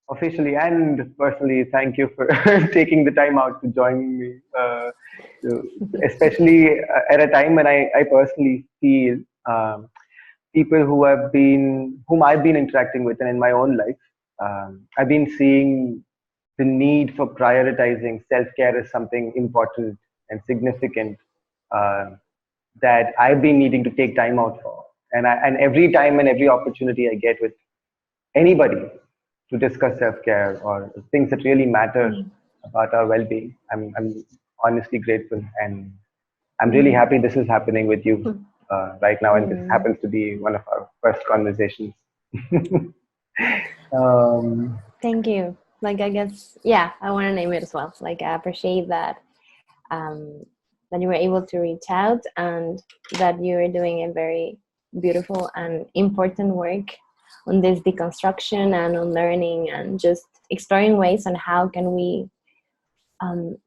officially and personally, thank you for taking the time out to join me, especially at a time when I personally feel people whom I've been interacting with and in my own life, I've been seeing the need for prioritizing self-care as something important and significant uh, that I've been needing to take time out for. And every time and every opportunity I get with anybody to discuss self-care or things that really matter about our well-being, I'm honestly grateful, and I'm really Mm. happy this is happening with you right now, and this Mm. happens to be one of our first conversations. um, Thank you. Like, I guess, yeah, I want to name it as well. Like, I appreciate um, that you were able to reach out and that you are doing a very beautiful and important work on this deconstruction and on learning and just exploring ways on how can we um,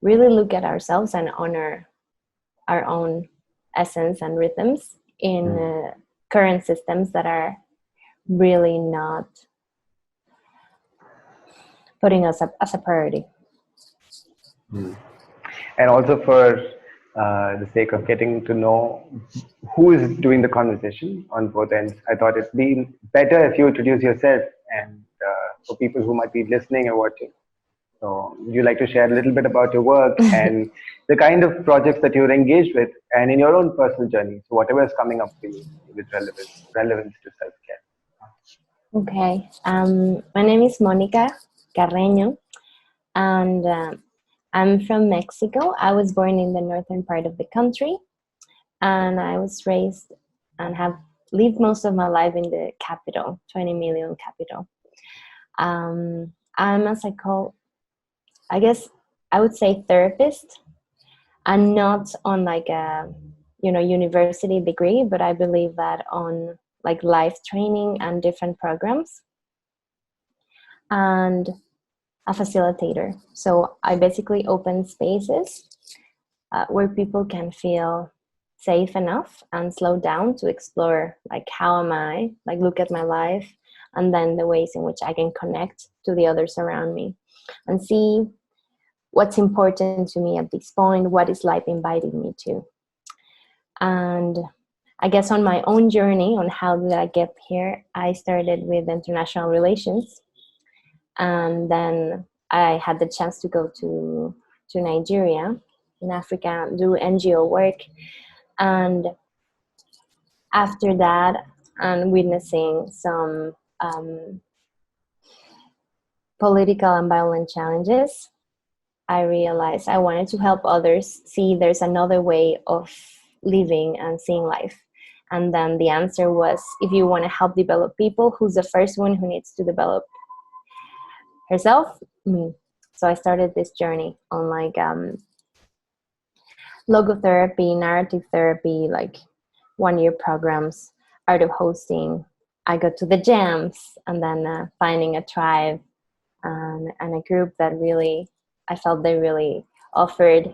really look at ourselves and honor our own essence and rhythms in current systems that are really not putting us up as a priority. and also for the sake of getting to know who is doing the conversation on both ends, I thought it'd be better if you introduce yourself and for people who might be listening or watching. So, would you like to share a little bit about your work and the kind of projects that you're engaged with, and in your own personal journey? So, whatever is coming up for you with relevance to self care. Okay. My name is Mónica Carreño, and I'm from Mexico. I was born in the northern part of the country, and I was raised and have lived most of my life in the capital, 20 million capital. I'm a I guess I would say therapist, and not on like a university degree, but I believe that on like life training and different programs, and a facilitator. So I basically open spaces where people can feel safe enough and slow down to explore like how am I, like look at my life, and then the ways in which I can connect to the others around me and see what's important to me at this point, what is life inviting me to. And I guess on my own journey on how did I get here, I started with international relations, and then I had the chance to go to Nigeria in Africa, do NGO work, and after that, and witnessing some political and violent challenges, I realized I wanted to help others see there's another way of living and seeing life. And then the answer was, if you want to help develop people, who's the first one who needs to develop herself? Me. So I started this journey on like logotherapy, narrative therapy, like 1 year programs, art of hosting. I got to the jams, and then finding a tribe and a group that really, I felt they really offered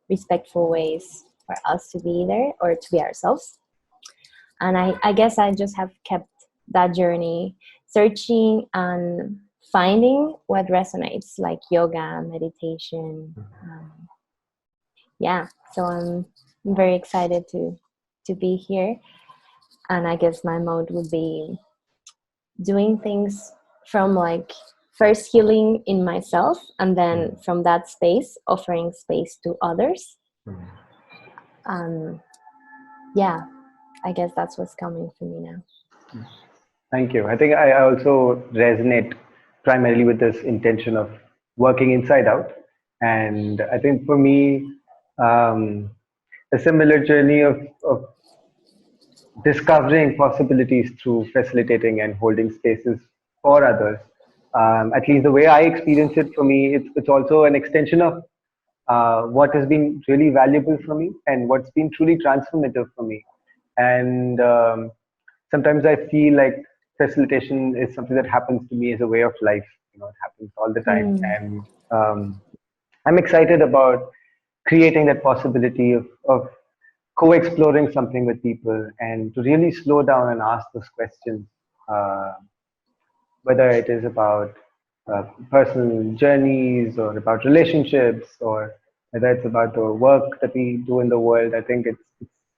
respectful ways for us to be there or to be ourselves. And I guess I just have kept that journey searching and finding what resonates, like yoga, meditation. Yeah, so I'm very excited to be here. And I guess my mode would be doing things from like first healing in myself, and then from that space offering space to others. um yeah, I guess that's what's coming for me now. Thank you. I think I also resonate primarily with this intention of working inside out. And I think for me, um, a similar journey of discovering possibilities through facilitating and holding spaces for others. At least the way I experience it, for me, it's also an extension of what has been really valuable for me and what's been truly transformative for me. And sometimes I feel like facilitation is something that happens to me as a way of life. It happens all the time. Mm. And I'm excited about creating that possibility of co-exploring something with people and to really slow down and ask those questions. Uh, whether it is about personal journeys or about relationships or whether it's about the work that we do in the world. I think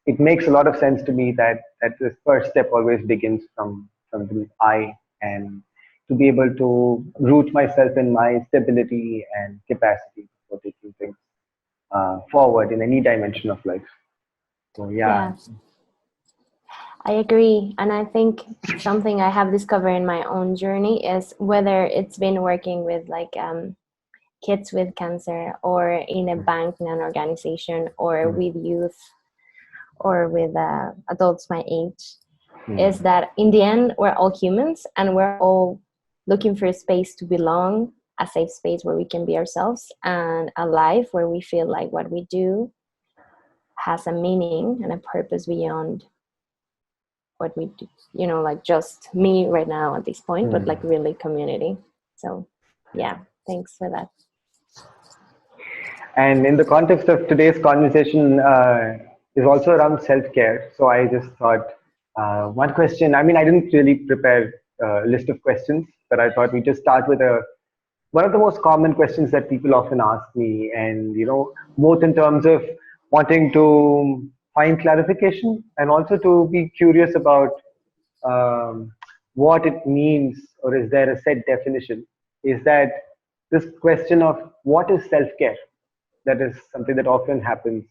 it makes a lot of sense to me that this first step always begins from the I, and to be able to root myself in my stability and capacity for taking things forward in any dimension of life. So yeah. Yeah, I agree. And I think something I have discovered in my own journey is whether it's been working with like kids with cancer or in a bank in an organization or Mm, with youth or with adults my age, mm, is that in the end, we're all humans and we're all looking for a space to belong, a safe space where we can be ourselves, and a life where we feel like what we do has a meaning and a purpose beyond what we do, like just me right now at this point, but like mm. really community. So yeah, thanks for that. And in the context of today's conversation, is also around self-care. So I just thought one question. I mean, I didn't really prepare a list of questions, but I thought we just start with a one of the most common questions that people often ask me, and both in terms of wanting to find clarification and also to be curious about um, what it means, or is there a set definition, is that this question of what is self-care. That is something that often happens.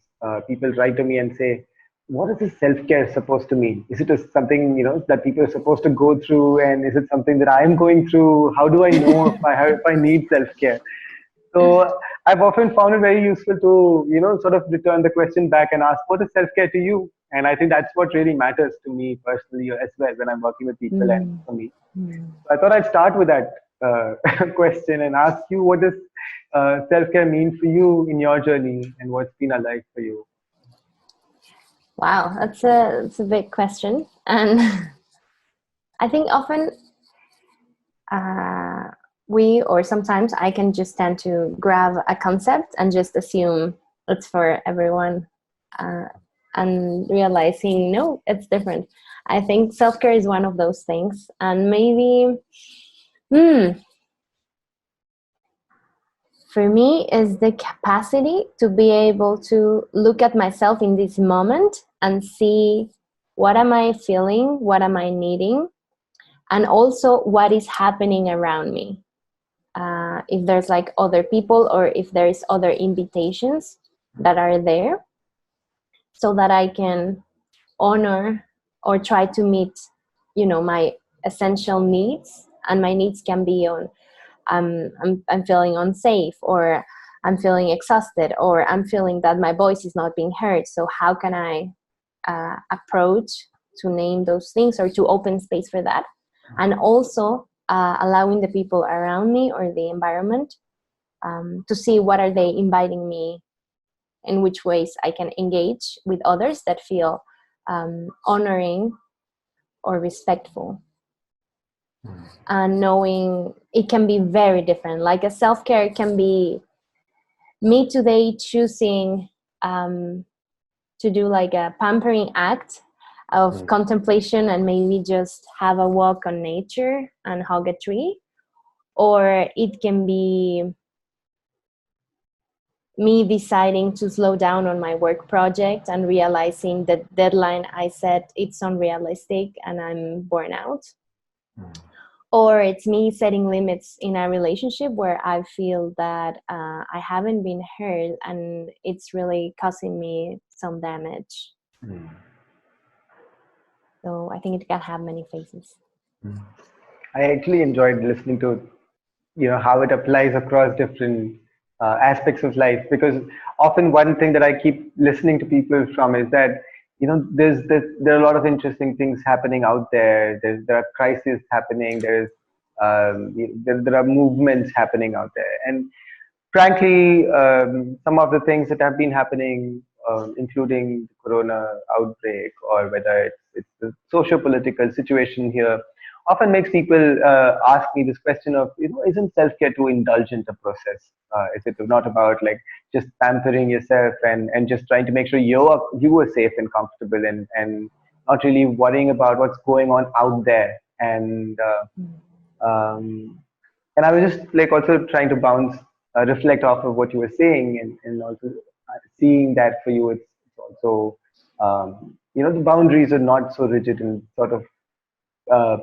People write to me and say, what is this self-care supposed to mean? Is it something that people are supposed to go through, and is it something that I'm going through? How do I know if I need self-care? So I've often found it very useful to sort of return the question back and ask, what is self-care to you? And I think that's what really matters to me personally as well when I'm working with people and Mm. for me. Mm. So I thought I'd start with that question and ask you, what does self-care mean for you in your journey, and what's been alive for you? Wow, that's a big question, and I think often uh, or sometimes I can just tend to grab a concept and just assume it's for everyone, uh, and realizing no, it's different. I think self-care is one of those things, and maybe hmm, for me is the capacity to be able to look at myself in this moment and see what am I feeling, what am I needing, and also what is happening around me. If there's like other people or if there is other invitations that are there, so that I can honor or try to meet my essential needs. And my needs can be on I'm feeling unsafe, or I'm feeling exhausted, or I'm feeling that my voice is not being heard. So how can I approach to name those things or to open space for that? And also allowing the people around me or the environment to see what are they inviting me, in which ways I can engage with others that feel honoring or respectful. And knowing it can be very different. Like a self-care can be me today choosing to do like a pampering act of Mm, contemplation and maybe just have a walk on nature and hug a tree. Or it can be me deciding to slow down on my work project and realizing the deadline I set, it's unrealistic and I'm burnout. Or it's me setting limits in a relationship where I feel that I haven't been heard and it's really causing me some damage. mm, So I think it can have many faces. mm. I actually enjoyed listening to how it applies across different aspects of life, because often one thing that I keep listening to people from is that there are a lot of interesting things happening out there. There are crises happening. There are movements happening out there, and frankly, some of the things that have been happening, including the corona outbreak, or whether it's the socio-political situation here, often makes people ask me this question of, isn't self-care too indulgent a process? Is it not about like just pampering yourself and just trying to make sure you are safe and comfortable, and not really worrying about what's going on out there? And And I was just like also trying to bounce, reflect off of what you were saying, and also seeing that for you, it's also, the boundaries are not so rigid and sort of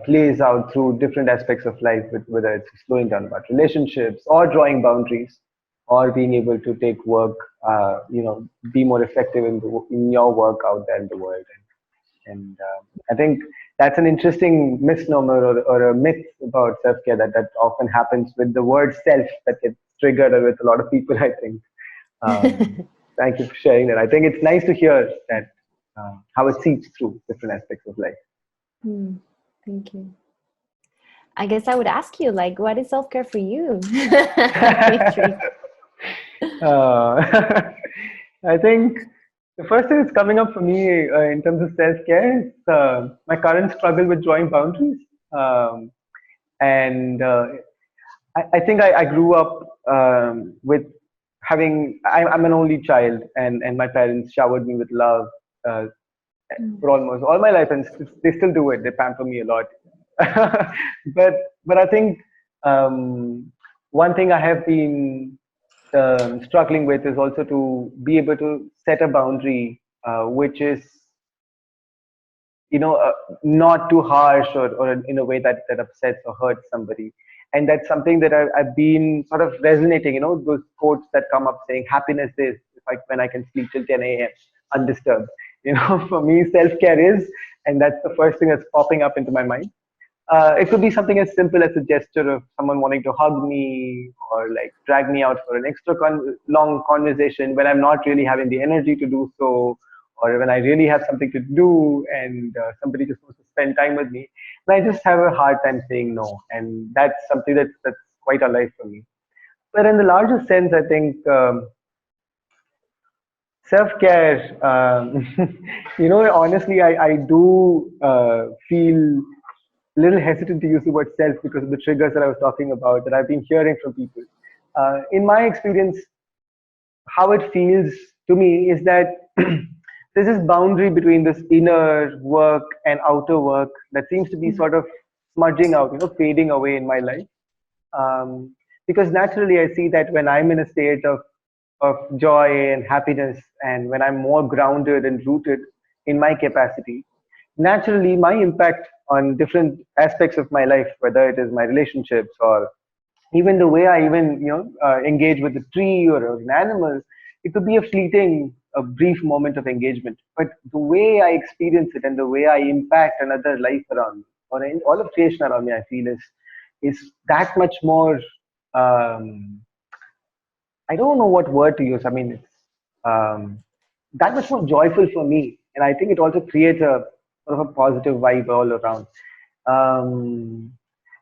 plays out through different aspects of life, with whether it's slowing down about relationships or drawing boundaries or being able to take work, be more effective in your work out there in the world. And I think that's an interesting misnomer, or a myth about self-care that often happens with the word self that gets triggered with a lot of people, I think. Thank you for sharing that. I think it's nice to hear that, how it seeps through different aspects of life. Thank you. I guess I would ask you, like, what is self-care for you? I think the first thing that's coming up for me, in terms of self-care, is my current struggle with drawing boundaries. And I think I grew up, with I'm an only child, and my parents showered me with love, uh, for almost all my life, and they still do it. They pamper me a lot. but but I think, one thing I have been, struggling with is also to be able to set a boundary, which is, not too harsh, or in a way that upsets or hurts somebody. And that's something that I've been sort of resonating, those quotes that come up saying happiness is when I can sleep till 10 a.m. undisturbed. For me, self-care is, and that's the first thing that's popping up into my mind. It could be something as simple as a gesture of someone wanting to hug me, or like drag me out for an extra long conversation when I'm not really having the energy to do so, or when I really have something to do, and somebody just wants to spend time with me. And I just have a hard time saying no. And that's something that's quite alive for me. But in the larger sense, I think, self-care, honestly, I do, feel a little hesitant to use the word self because of the triggers that I was talking about that I've been hearing from people. In my experience, how it feels to me is that there's this boundary between this inner work and outer work that seems to be sort of smudging out, fading away in my life. um, because naturally I see that when I'm in a state of joy and happiness, and when I'm more grounded and rooted in my capacity, naturally my impact on different aspects of my life, whether it is my relationships or even the way I even engage with a tree, or an animal, it could be a fleeting, a brief moment of engagement. But the way I experience it and the way I impact another life around me, or in all of creation around me, I feel is that much more. Um, I don't know what word to use. I mean, it's, that much more joyful for me, and I think it also creates a sort of a positive vibe all around. Um,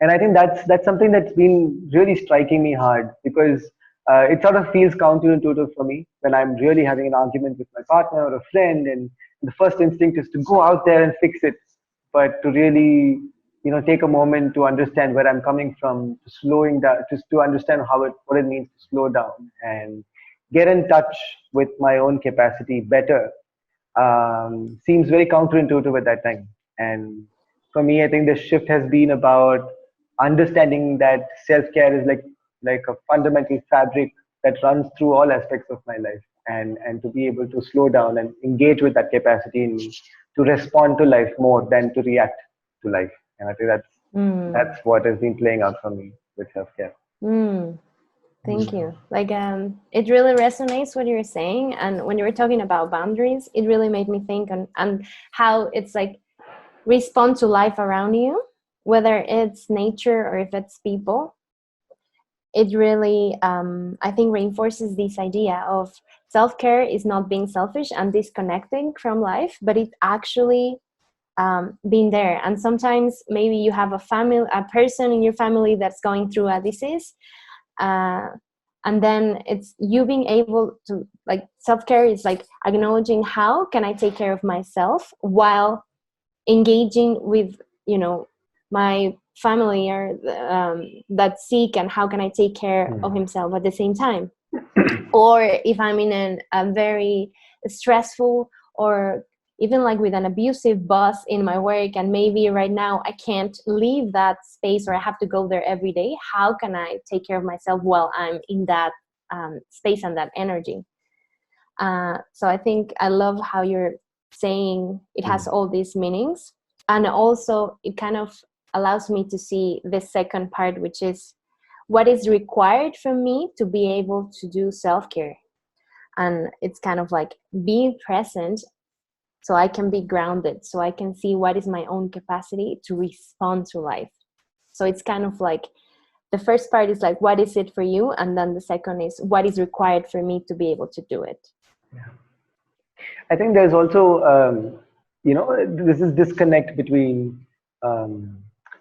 and I think that's something that's been really striking me hard, because it sort of feels counterintuitive for me when I'm really having an argument with my partner or a friend, and the first instinct is to go out there and fix it, but to really, take a moment to understand where I'm coming from, to slowing down, just to understand what it means to slow down and get in touch with my own capacity better, seems very counterintuitive at that time. And for me, I think the shift has been about understanding that self-care is like a fundamental fabric that runs through all aspects of my life, and to be able to slow down and engage with that capacity in me to respond to life more than to react to life. And I think that's what has been playing out for me with self-care. Thank you. Like, it really resonates what you're saying, and when you were talking about boundaries, it really made me think on how it's like respond to life around you, whether it's nature or if it's people. It really, I think, reinforces this idea of self-care is not being selfish and disconnecting from life, but it actually, being there. And sometimes maybe you have a person in your family that's going through a disease, and then it's you being able to, like, self-care is like acknowledging how can I take care of myself while engaging with my family, or that's sick, and how can I take care of himself at the same time. Or if I'm in a very stressful or even like with an abusive boss in my work, and maybe right now I can't leave that space or I have to go there every day, how can I take care of myself while I'm in that space and that energy? So I think I love how you're saying it has all these meanings. And also it kind of allows me to see the second part, which is what is required from me to be able to do self-care. And it's kind of like being present so I can be grounded, so I can see what is my own capacity to respond to life. So it's kind of like the first part is like, what is it for you? And then the second is what is required for me to be able to do it. Yeah. I think there's also, this is disconnect between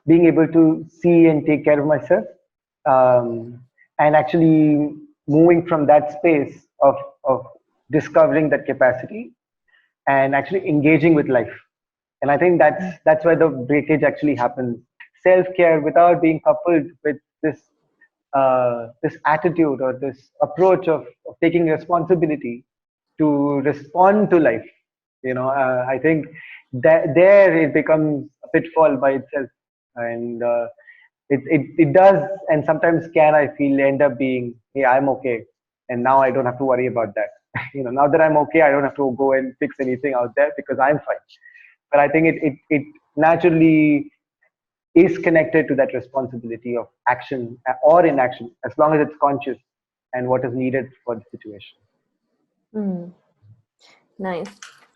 being able to see and take care of myself, and actually moving from that space of discovering that capacity and actually engaging with life. And I think that's where the breakage actually happens. Self-care without being coupled with this attitude or this approach of taking responsibility to respond to life. I think that there it becomes a pitfall by itself, and it does, and sometimes can, I feel, end up being, hey, I'm okay, and now I don't have to worry about that. Now that I'm okay, I don't have to go and fix anything out there because I'm fine. But I think it naturally is connected to that responsibility of action or inaction, as long as it's conscious and what is needed for the situation. Nice.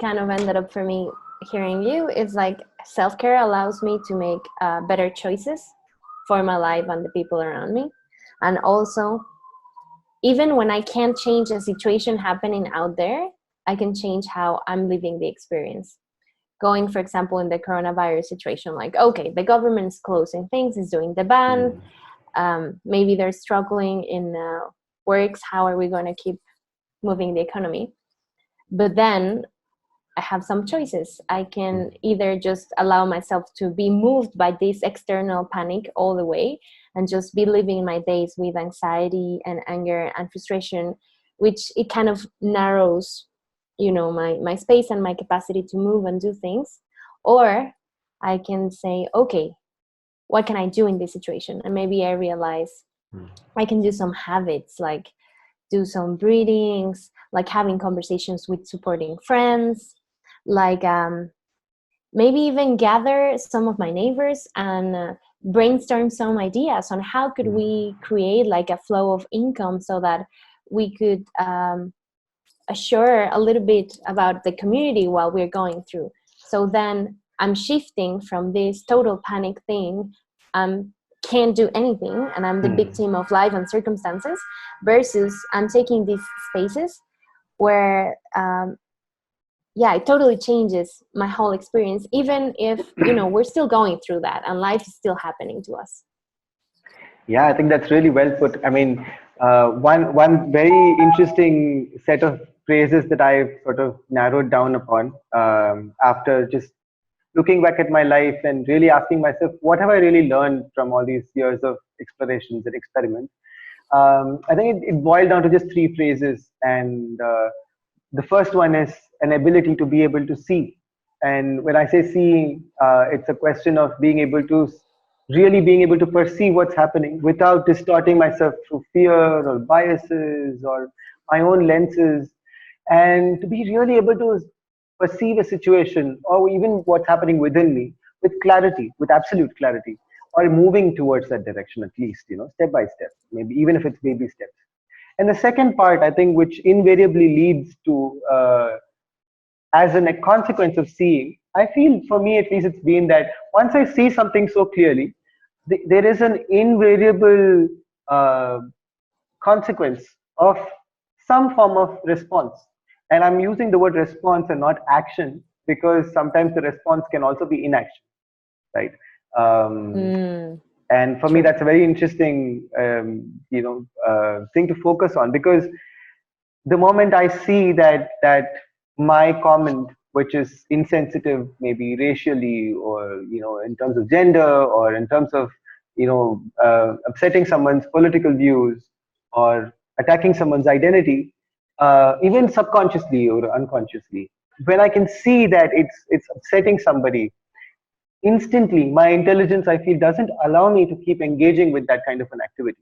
Kind of ended up for me hearing you. It's like self-care allows me to make better choices for my life and the people around me. And also, even when I can't change a situation happening out there, I can change how I'm living the experience. Going, for example, in the coronavirus situation, like, okay, the government is closing things, is doing the ban. Maybe they're struggling in works. How are we going to keep moving the economy? But then I have some choices. I can either just allow myself to be moved by this external panic all the way and just be living my days with anxiety and anger and frustration, which it kind of narrows, my space and my capacity to move and do things. Or I can say, okay, what can I do in this situation? And maybe I realize I can do some habits, like do some breathings, like having conversations with supporting friends, like maybe even gather some of my neighbors and brainstorm some ideas on how could we create like a flow of income so that we could assure a little bit about the community while we're going through. So then I'm shifting from this total panic thing, can't do anything, and I'm the victim of life and circumstances, versus I'm taking these spaces where it totally changes my whole experience, even if we're still going through that and life is still happening to us. Yeah, I think that's really well put. I mean, one very interesting set of phrases that I've sort of narrowed down upon after just looking back at my life and really asking myself, what have I really learned from all these years of explorations and experiments? I think it boiled down to just three phrases, and the first one is an ability to be able to see. And when I say seeing, it's a question of being able to perceive what's happening without distorting myself through fear or biases or my own lenses, and to be really able to perceive a situation or even what's happening within me with clarity, with absolute clarity, or moving towards that direction, at least, step by step, maybe even if it's baby steps. And the second part, I think, which invariably leads to, as a consequence of seeing, I feel, for me at least, it's been that once I see something so clearly, there is an invariable consequence of some form of response. And I'm using the word response and not action, because sometimes the response can also be inaction, right? And for me, that's a very interesting, thing to focus on, because the moment I see that my comment, which is insensitive, maybe racially, or in terms of gender, or in terms of upsetting someone's political views, or attacking someone's identity, even subconsciously or unconsciously, when I can see that it's upsetting somebody, instantly my intelligence, I feel, doesn't allow me to keep engaging with that kind of an activity.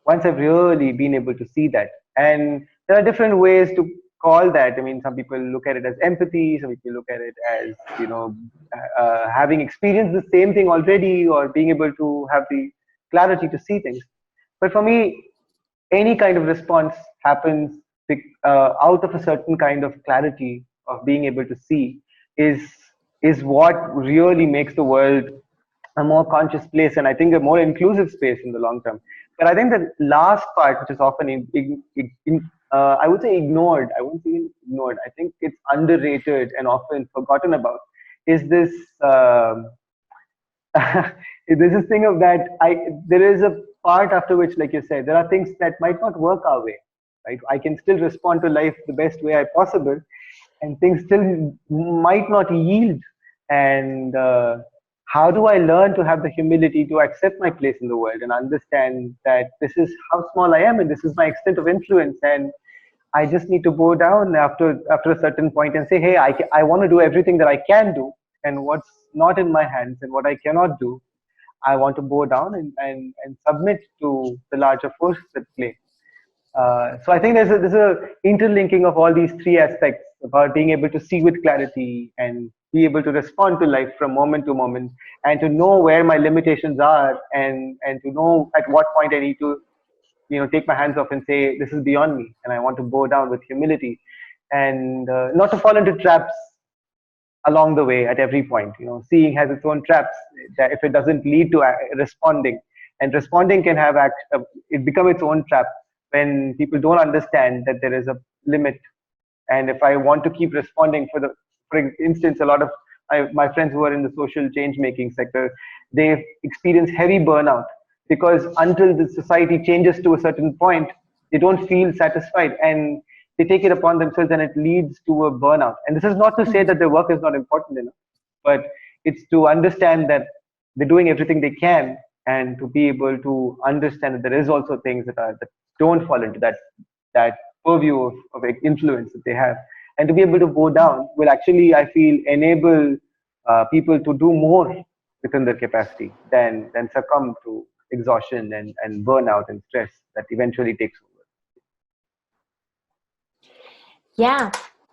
Once I've really been able to see that. And there are different ways to call that. I mean, some people look at it as empathy, some people look at it as, having experienced the same thing already, or being able to have the clarity to see things. But for me, any kind of response happens out of a certain kind of clarity of being able to see is is what really makes the world a more conscious place, and I think a more inclusive space in the long term. But I think the last part, which is often I would say ignored, I wouldn't say ignored, I think it's underrated and often forgotten about, is this there's this thing of that there is a part after which, like you said, there are things that might not work our way, right? I can still respond to life the best way I possible, and things still might not yield. And how do I learn to have the humility to accept my place in the world and understand that this is how small I am and this is my extent of influence, and I just need to bow down after a certain point and say, hey, I want to do everything that I can do, and what's not in my hands and what I cannot do, I want to bow down and submit to the larger forces at play. So I think there's a interlinking of all these three aspects about being able to see with clarity and be able to respond to life from moment to moment, and to know where my limitations are, and to know at what point I need to take my hands off and say this is beyond me, and I want to bow down with humility, and not to fall into traps along the way at every point. Seeing has its own traps, that if it doesn't lead to responding, and responding can have it become its own trap when people don't understand that there is a limit. And if I want to keep responding, for instance, a lot of my friends who are in the social change making sector, they experience heavy burnout because until the society changes to a certain point, they don't feel satisfied, and they take it upon themselves, and it leads to a burnout. And this is not to say that their work is not important enough, but it's to understand that they're doing everything they can, and to be able to understand that there is also things that don't fall into that purview of influence that they have, and to be able to go down will actually, I feel, enable people to do more within their capacity than succumb to exhaustion and burnout and stress that eventually takes over. Yeah,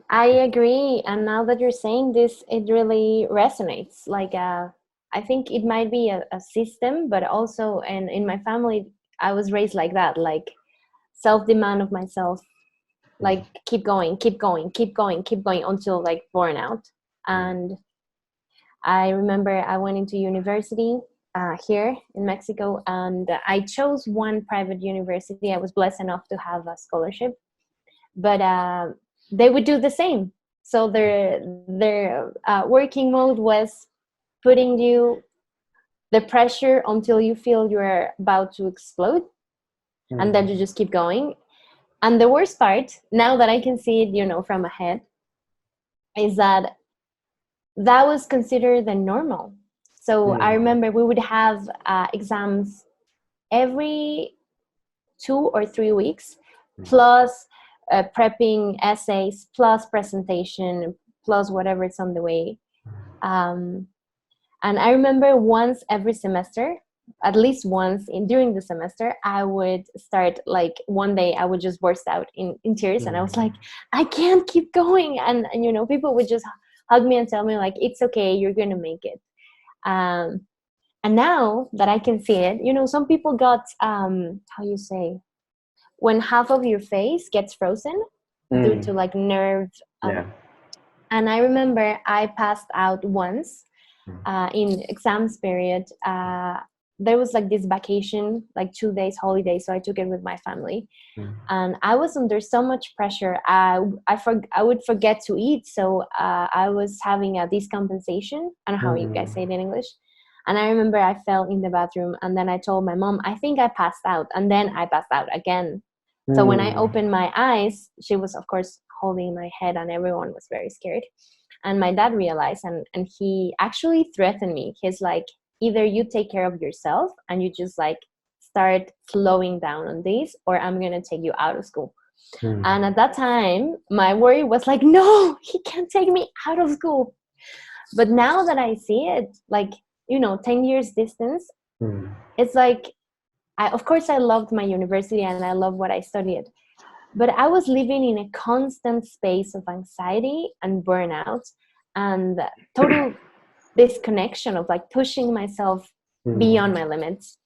I agree. And now that you're saying this, it really resonates. Like, I think it might be a system, but also, and in my family, I was raised like that, like self-demand of myself, like keep going, keep going, keep going, keep going until like burnout. And I remember I went into university here in Mexico, and I chose one private university. I was blessed enough to have a scholarship, but they would do the same. So their working mode was putting you the pressure until you feel you're about to explode, and then you just keep going. And the worst part, now that I can see it, from ahead, is that was considered the normal. So I remember we would have exams every 2 or 3 weeks, plus prepping essays, plus presentation, plus whatever is on the way. And I remember once every semester, at least once during the semester, I would start, like, one day I would just burst out in tears, and I was like, I can't keep going. And people would just hug me and tell me, like, it's okay, you're going to make it. And now that I can see it, some people got, how you say, when half of your face gets frozen due to like nerve. And I remember I passed out once in exams period. There was like this vacation, like 2 days holiday, so I took it with my family. And I was under so much pressure. I would forget to eat, so I was having a decompensation. I don't know how you guys say it in English. And I remember I fell in the bathroom, and then I told my mom, I think I passed out, and then I passed out again. So when I opened my eyes, she was, of course, holding my head, and everyone was very scared. And my dad realized, and he actually threatened me. He's like, either you take care of yourself and you just like start slowing down on this, or I'm going to take you out of school. Hmm. And at that time, my worry was like, no, he can't take me out of school. But now that I see it, like, 10 years distance, Hmm. it's like, of course, I loved my university and I love what I studied. But I was living in a constant space of anxiety and burnout and total disconnection of like pushing myself Hmm. beyond my limits.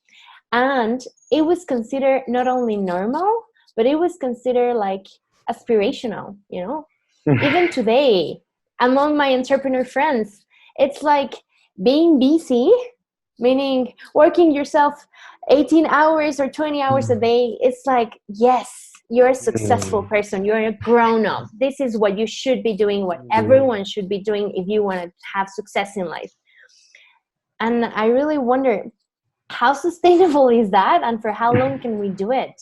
And it was considered not only normal, but it was considered like aspirational, even today among my entrepreneur friends. It's like being busy, meaning working yourself 18 hours or 20 hours a day. It's like, yes, you're a successful Hmm. person, you're a grown up, this is what you should be doing, what Hmm. everyone should be doing if you want to have success in life. And I really wonder, how sustainable is that, and for how long can we do it?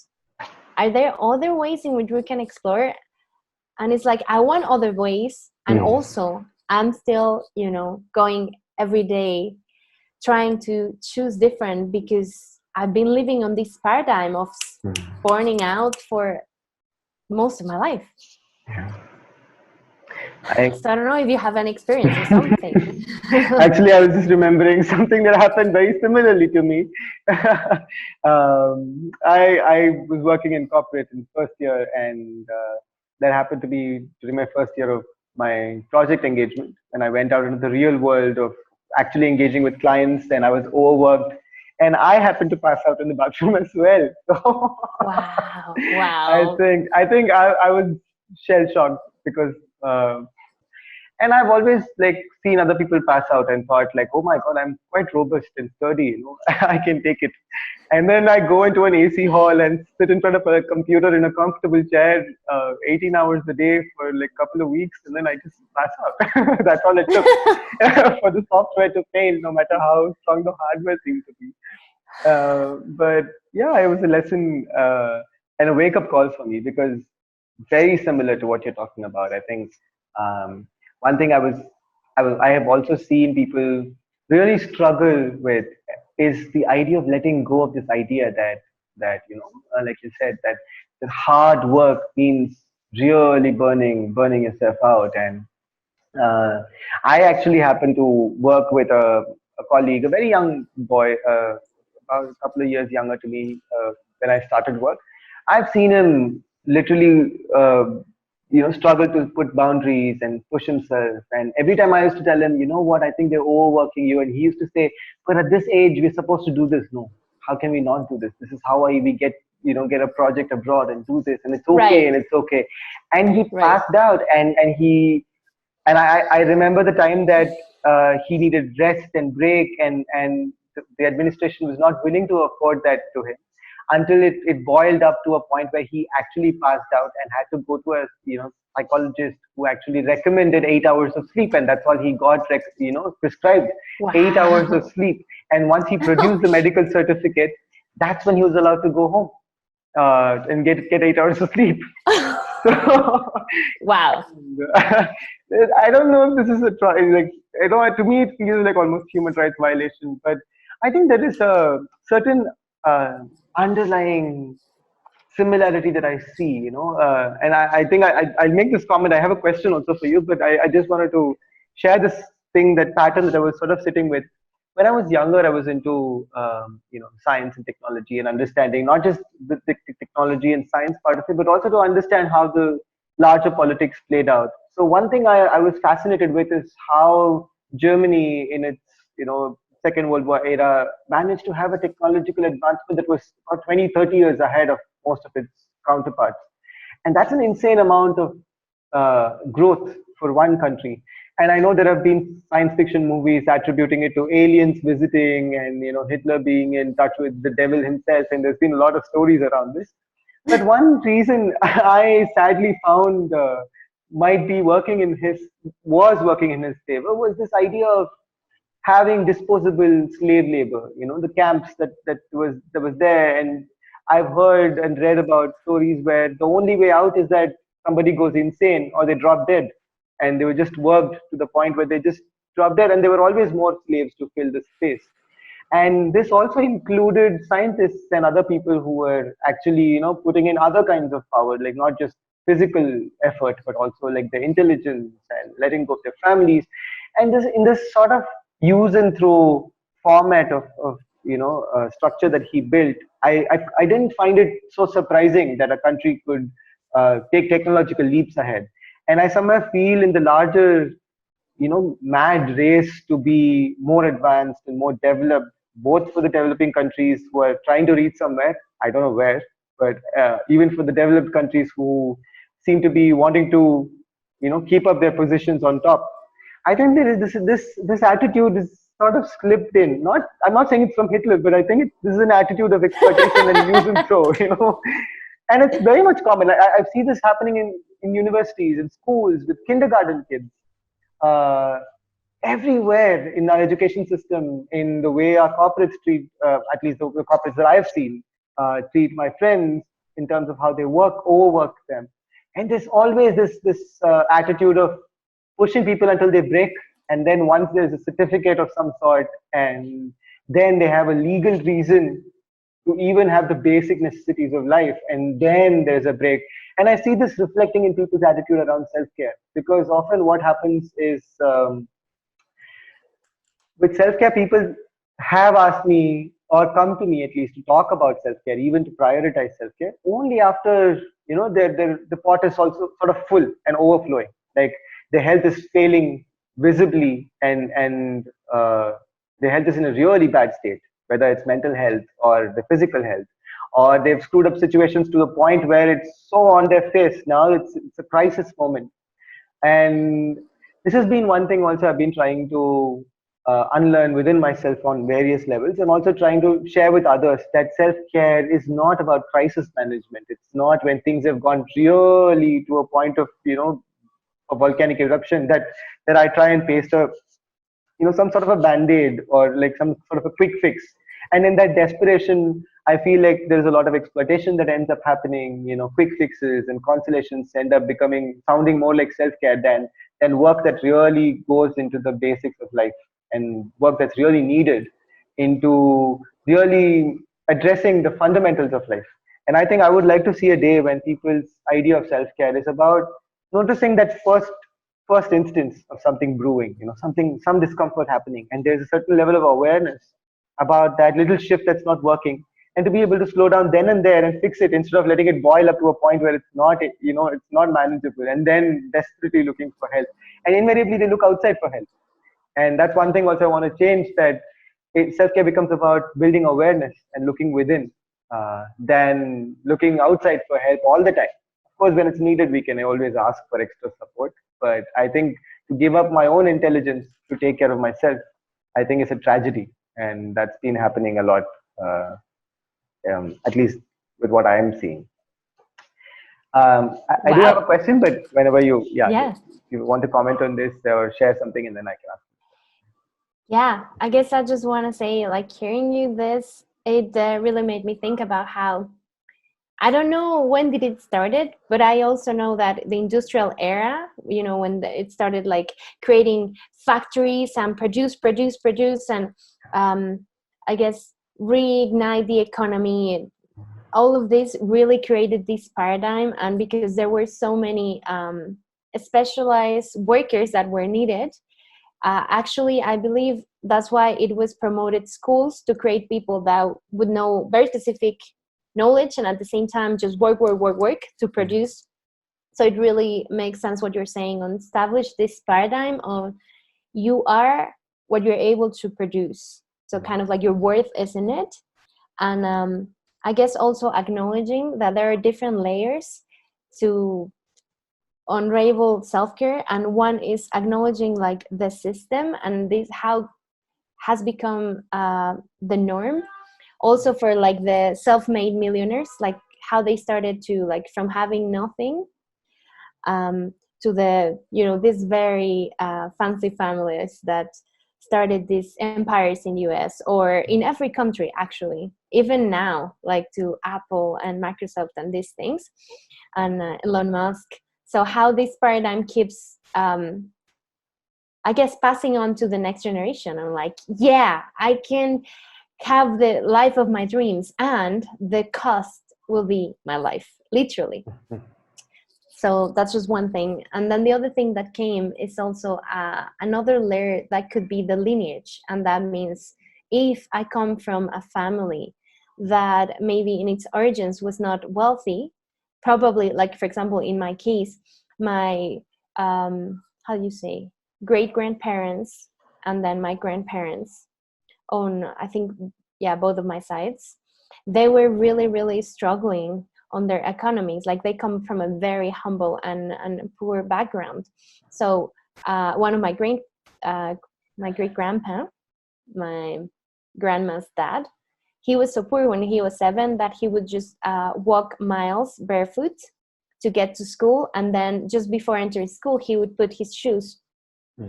Are there other ways in which we can explore? And it's like, I want other ways, and Hmm. also I'm still going every day trying to choose different, because I've been living on this paradigm of burning out for most of my life. Yeah. I So I don't know if you have an experience or something. Actually, I was just remembering something that happened very similarly to me. I was working in corporate in first year, and that happened to be during my first year of my project engagement. And I went out into the real world of actually engaging with clients, and I was overworked. And I happened to pass out in the bathroom as well. So Wow. I Wow. think I was shell shocked because and I've always like seen other people pass out and thought like, oh my god, I'm quite robust and sturdy, I can take it. And then I go into an AC hall and sit in front of a computer in a comfortable chair, 18 hours a day for like a couple of weeks, and then I just pass out. That's all it took for the software to fail, no matter how strong the hardware seemed to be. But yeah, it was a lesson and a wake up call for me, because very similar to what you're talking about. I think one thing I have also seen people really struggle with is the idea of letting go of this idea that like you said, that hard work means really burning yourself out. And uh, I actually happen to work with a colleague, a very young boy, about a couple of years younger to me when I started work. I've seen him literally, struggle to put boundaries and push himself. And every time I used to tell him, you know what, I think they're overworking you. And he used to say, but at this age, we're supposed to do this. No, how can we not do this? This is how we get a project abroad and do this. And it's okay. Right. And it's okay. And he Right. passed out, and I remember the time that he needed rest and break, and the administration was not willing to afford that to him, until it boiled up to a point where he actually passed out and had to go to a psychologist who actually recommended 8 hours of sleep, and that's all he got prescribed, 8 hours of Wow. sleep. And once he produced the medical certificate, that's when he was allowed to go home and get 8 hours of sleep. So Wow. I don't know if this is a try. Like, to me, it feels like almost human rights violation. But I think there is a certain underlying similarity that I see. And I think I'll make this comment. I have a question also for you, but I just wanted to share this thing, that pattern that I was sort of sitting with. When I was younger, I was into science and technology and understanding not just the technology and science part of it, but also to understand how the larger politics played out. So one thing I was fascinated with is how Germany, in its Second World War era, managed to have a technological advancement that was about 20, 30 years ahead of most of its counterparts. And that's an insane amount of growth for one country. And I know there have been science fiction movies attributing it to aliens visiting, and Hitler being in touch with the devil himself, and there's been a lot of stories around this. But one reason I sadly found might be was working in his favor, was this idea of having disposable slave labor, the camps that was there. And I've heard and read about stories where the only way out is that somebody goes insane or they drop dead, and they were just worked to the point where they just dropped dead, and there were always more slaves to fill the space. And this also included scientists and other people who were actually, putting in other kinds of power, like not just physical effort, but also like their intelligence and letting go of their families. And this, in this sort of use and throw format of structure that he built, I didn't find it so surprising that a country could take technological leaps ahead. And I somewhere feel in the larger, mad race to be more advanced and more developed, both for the developing countries who are trying to reach somewhere, I don't know where, but even for the developed countries who seem to be wanting to, keep up their positions on top. I think there is this attitude is sort of slipped in. Not, I'm not saying it's from Hitler, but I think this is an attitude of exploitation and use and throw, and it's very much common. I see this happening in universities, in schools, with kindergarten kids, uh, everywhere in our education system, in the way our corporates treat, at least the corporates that I've seen, treat my friends in terms of how they overwork them. And there's always this attitude of pushing people until they break. And then once there's a certificate of some sort, and then they have a legal reason to even have the basic necessities of life, and then there's a break. And I see this reflecting in people's attitude around self-care, because often what happens is, with self-care, people have asked me, or come to me at least, to talk about self-care, even to prioritize self-care, only after, the pot is also sort of full and overflowing. Like their health is failing visibly, and their health is in a really bad state, whether it's mental health or the physical health, or they've screwed up situations to the point where it's so on their face. Now it's a crisis moment. And this has been one thing also I've been trying to unlearn within myself on various levels. I'm also trying to share with others that self-care is not about crisis management. It's not when things have gone really to a point of, a volcanic eruption, that I try and paste a, some sort of a band-aid or like some sort of a quick fix. And in that desperation, I feel like there's a lot of exploitation that ends up happening. Quick fixes and consolations end up sounding more like self-care than work that really goes into the basics of life, and work that's really needed into really addressing the fundamentals of life. And I think I would like to see a day when people's idea of self-care is about noticing that first instance of something brewing, some discomfort happening, and there's a certain level of awareness about that little shift that's not working, and to be able to slow down then and there and fix it, instead of letting it boil up to a point where it's not manageable, and then desperately looking for help. And invariably they look outside for help. And that's one thing also I want to change, that self-care becomes about building awareness and looking within, than looking outside for help all the time. Of course, when it's needed, we can always ask for extra support. But I think to give up my own intelligence to take care of myself, I think it's a tragedy. And that's been happening a lot, at least with what I am seeing. I do have a question, but whenever Yeah. you want to comment on this or share something, and then I can ask. Yeah, I guess I just want to say, like, hearing you this, it really made me think about how, I don't know when did it started, but I also know that the industrial era, when it started like creating factories and produce, and I guess reignite the economy. All of this really created this paradigm, and because there were so many specialized workers that were needed, actually, I believe that's why it was promoted schools to create people that would know very specific knowledge, and at the same time just work to produce. So it really makes sense what you're saying on establish this paradigm of you are what you're able to produce. So kind of like your worth is in it. And I guess also acknowledging that there are different layers to unravel self-care, and one is acknowledging like the system and this how has become the norm also for like the self-made millionaires, like how they started to like from having nothing to the these very fancy families that started these empires in US or in every country actually, even now, like to Apple and Microsoft and these things, and Elon Musk. So how this paradigm keeps I guess passing on to the next generation. I'm like, yeah, I can have the life of my dreams, and the cost will be my life, literally. So that's just one thing. And then the other thing that came is also another layer that could be the lineage. And that means if I come from a family that maybe in its origins was not wealthy, probably, like for example in my case, my how do you say, great grandparents and then my grandparents on, I think, yeah, both of my sides, they were really, really struggling on their economies. Like they come from a very humble and poor background. So one of my great grandpa, my grandma's dad, he was so poor when he was 7 that he would just walk miles barefoot to get to school, and then just before entering school he would put his shoes,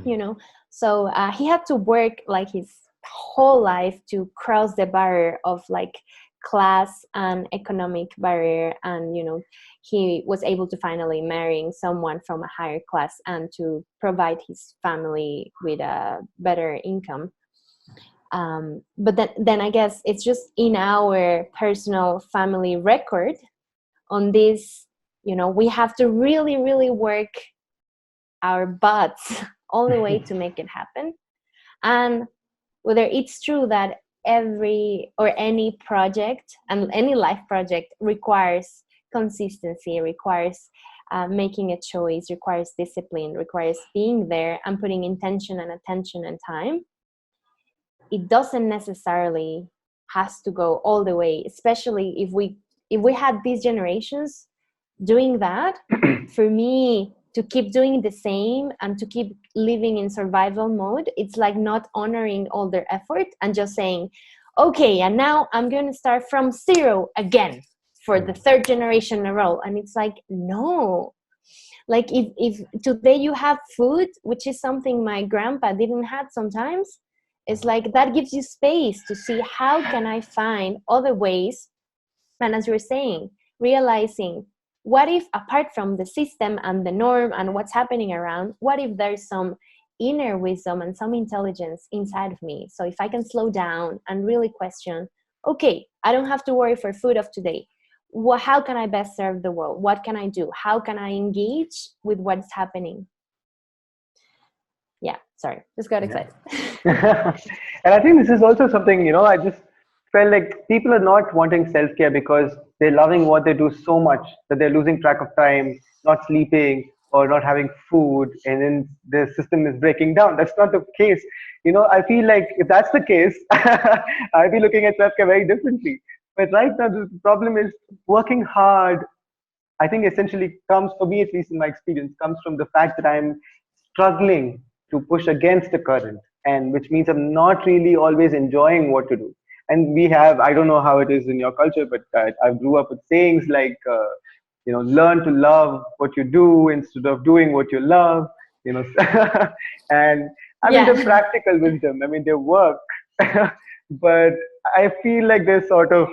you know. So he had to work like his whole life to cross the barrier of like class and economic barrier, and you know, he was able to finally marrying someone from a higher class and to provide his family with a better income. But then I guess it's just in our personal family record on this, you know, we have to really, really work our butts all the way to make it happen. And whether it's true that every or any project and any life project requires consistency, requires making a choice, requires discipline, requires being there and putting intention and attention and time, it doesn't necessarily has to go all the way, especially if we had these generations doing that. For me to keep doing the same and to keep living in survival mode, it's like not honoring all their effort and just saying, okay, and now I'm going to start from zero again for the 3rd generation in a row. And it's like, no, like if today you have food, which is something my grandpa didn't have sometimes, it's like that gives you space to see how can I find other ways. And as you're saying, realizing, what if apart from the system and the norm and what's happening around, what if there's some inner wisdom and some intelligence inside of me? So if I can slow down and really question, okay, I don't have to worry for food of today. How can I best serve the world? What can I do? How can I engage with what's happening? Yeah, sorry, just got excited. And I think this is also something, you know, I just felt like people are not wanting self-care because they're loving what they do so much that they're losing track of time, not sleeping or not having food, and then the system is breaking down. That's not the case. You know, I feel like if that's the case, I'd be looking at self-care very differently. But right now, the problem is working hard. I think essentially comes, for me at least in my experience, comes from the fact that I'm struggling to push against the current, and which means I'm not really always enjoying what to do. And we have, I don't know how it is in your culture, but I grew up with sayings like, you know, learn to love what you do instead of doing what you love, you know. And I mean, Yeah. they're practical wisdom. I mean, they work. But I feel like there's sort of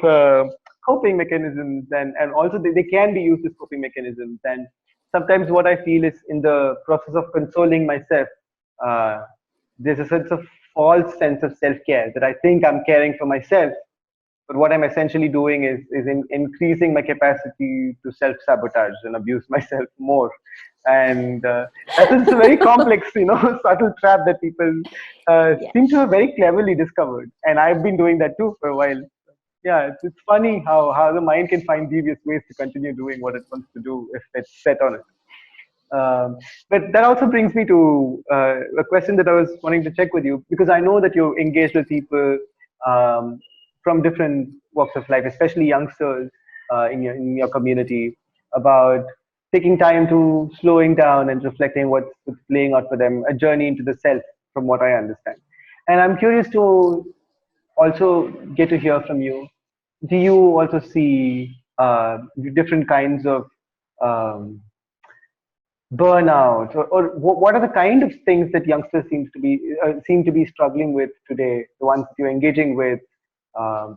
coping mechanisms, and also they can be used as coping mechanisms. And sometimes what I feel is in the process of consoling myself, uh, there's a sense of false sense of self-care that I think I'm caring for myself, but what I'm essentially doing is increasing my capacity to self-sabotage and abuse myself more. And that is a very complex, you know, subtle trap that people Yeah. seem to have very cleverly discovered. And I've been doing that too for a while. Yeah, it's funny how the mind can find devious ways to continue doing what it wants to do if it's set on it. But that also brings me to a question that I was wanting to check with you, because I know that you're engaged with people um, from different walks of life, especially youngsters in your community, about taking time to slowing down and reflecting what's playing out for them, a journey into the self, from what I understand. And I'm curious to also get to hear from you. Do you also see different kinds of um, burnout, or what are the kind of things that youngsters seem to be struggling with today, the ones that you're engaging with?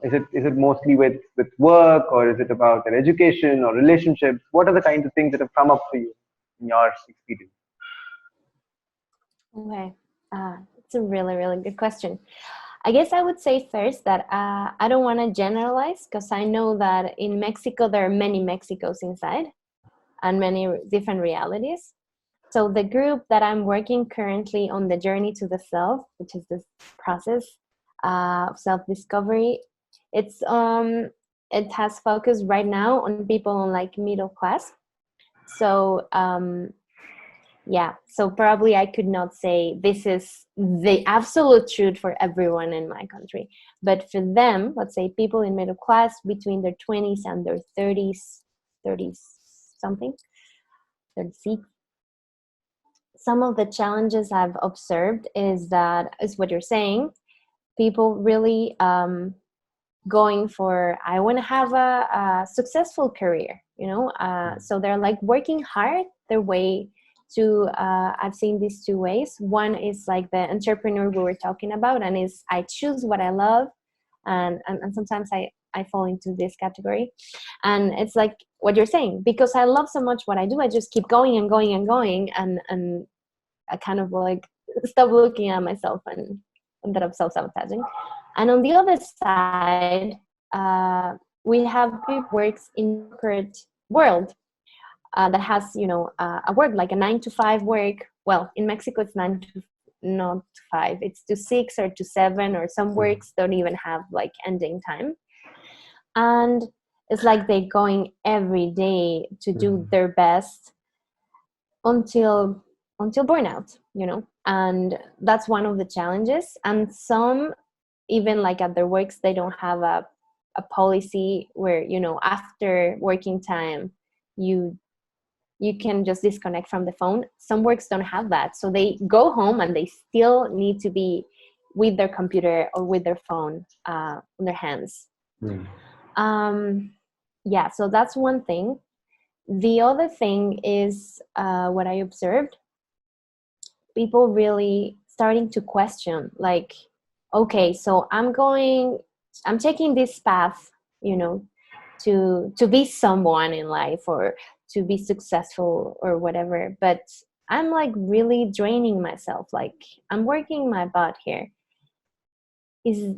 Is it mostly with work, or is it about their education or relationships? What are the kinds of things that have come up for you in your experience? Okay. It's a really, really good question. I guess I would say first that I don't want to generalize, because I know that in Mexico there are many Mexicos inside and many different realities. So the group that I'm working currently on, the journey to the self, which is this process of self-discovery, it has focused right now on people on like middle class. So yeah, so probably I could not say this is the absolute truth for everyone in my country, but for them, let's say people in middle class between their 20s and their 30s something, 36, some of the challenges I've observed is what you're saying, people really going for, I want to have a successful career, so they're like working hard their way to, I've seen these two ways. One is like the entrepreneur we were talking about, and is I choose what I love, and sometimes I fall into this category, and it's like what you're saying, because I love so much what I do, I just keep going and going and going, and I kind of like stop looking at myself and that I'm self-sabotaging. And on the other side, we have people works in corporate world that has, a work like a 9 to 5 work. Well, in Mexico, it's not 5. It's to 6 or to 7, or some works don't even have like ending time. And it's like they're going every day to do their best until burnout, and that's one of the challenges. And some, even like at their works, they don't have a policy where, after working time, you can just disconnect from the phone. Some works don't have that, so they go home and they still need to be with their computer or with their phone on their hands. Yeah, so that's one thing. The other thing is what I observed, people really starting to question, like, okay, so I'm taking this path, to be someone in life or to be successful or whatever, but I'm like really draining myself, like I'm working my butt here. Is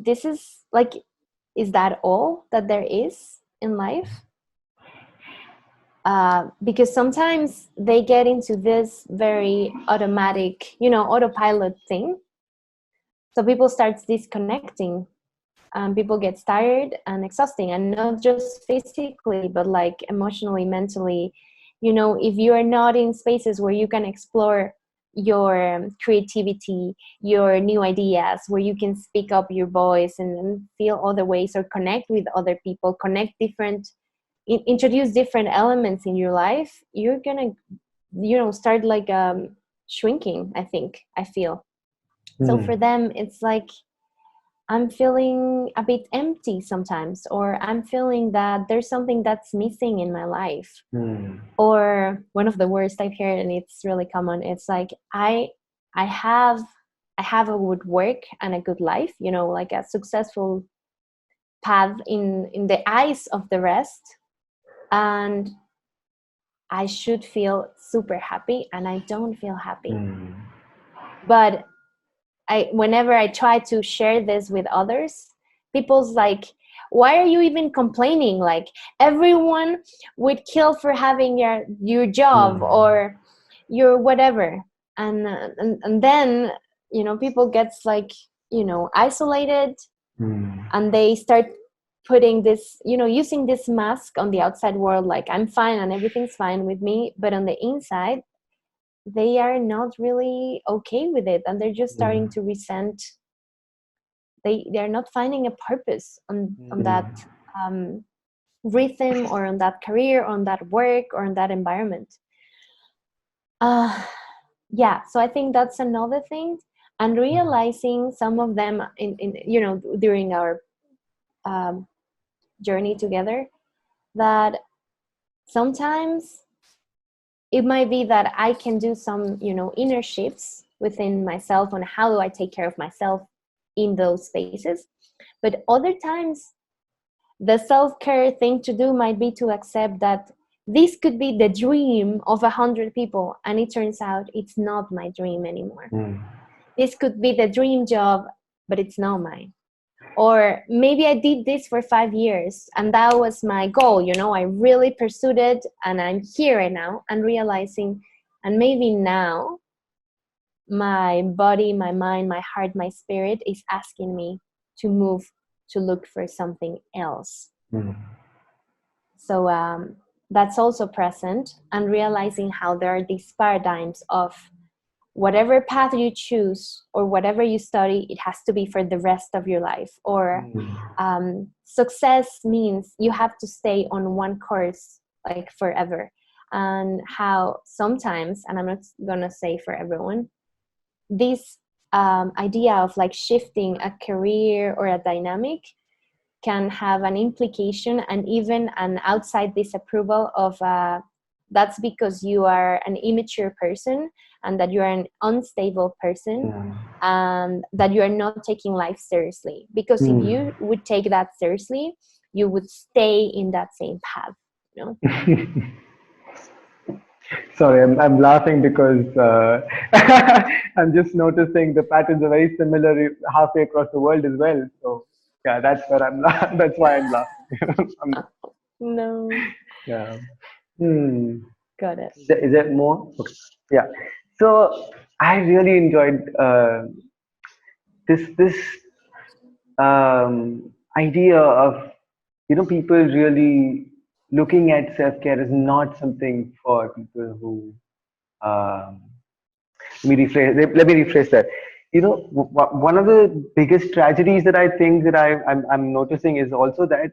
that all that there is in life? Because sometimes they get into this very automatic, autopilot thing. So people start disconnecting. People get tired and exhausting, and not just physically, but like emotionally, mentally. If you are not in spaces where you can explore your creativity, your new ideas, where you can speak up your voice and feel other ways, or connect with other people, introduce different elements in your life, you're gonna start like shrinking, I feel. So for them, it's like, I'm feeling a bit empty sometimes, or I'm feeling that there's something that's missing in my life. Or one of the worst I've heard, and it's really common, it's like, I have a good work and a good life, like a successful path in the eyes of the rest, and I should feel super happy, and I don't feel happy. But whenever I try to share this with others, people's like, why are you even complaining? Like, everyone would kill for having your job or your whatever. And then, people gets like, isolated, and they start putting this, using this mask on the outside world, like I'm fine and everything's fine with me, but on the inside they are not really okay with it, and they're just starting to resent. They're not finding a purpose on that rhythm, or on that career, on that work, or on that environment. Yeah, so I think that's another thing. And realizing some of them in during our journey together, that sometimes it might be that I can do some, inner shifts within myself on how do I take care of myself in those spaces. But other times, the self-care thing to do might be to accept that this could be the dream of 100 people, and it turns out it's not my dream anymore. This could be the dream job, but it's not mine. Or maybe I did this for 5 years and that was my goal, you know, I really pursued it and I'm here right now and realizing, and maybe now my body, my mind, my heart, my spirit is asking me to move, to look for something else. So that's also present, and realizing how there are these paradigms of whatever path you choose or whatever you study, it has to be for the rest of your life. Or success means you have to stay on one course like forever. And how sometimes, and I'm not gonna say for everyone, this idea of like shifting a career or a dynamic can have an implication and even an outside disapproval of that's because you are an immature person and that you are an unstable person and that you are not taking life seriously. Because if you would take that seriously, you would stay in that same path, you know? Sorry, I'm laughing because I'm just noticing the patterns are very similar halfway across the world as well. So yeah, that's where that's why I'm laughing. No. Yeah. Hmm. Got it. Is there more? Okay. Yeah. So I really enjoyed this idea of, people really looking at self care is not something for people who um, let me rephrase that. One of the biggest tragedies that I think that I'm noticing is also that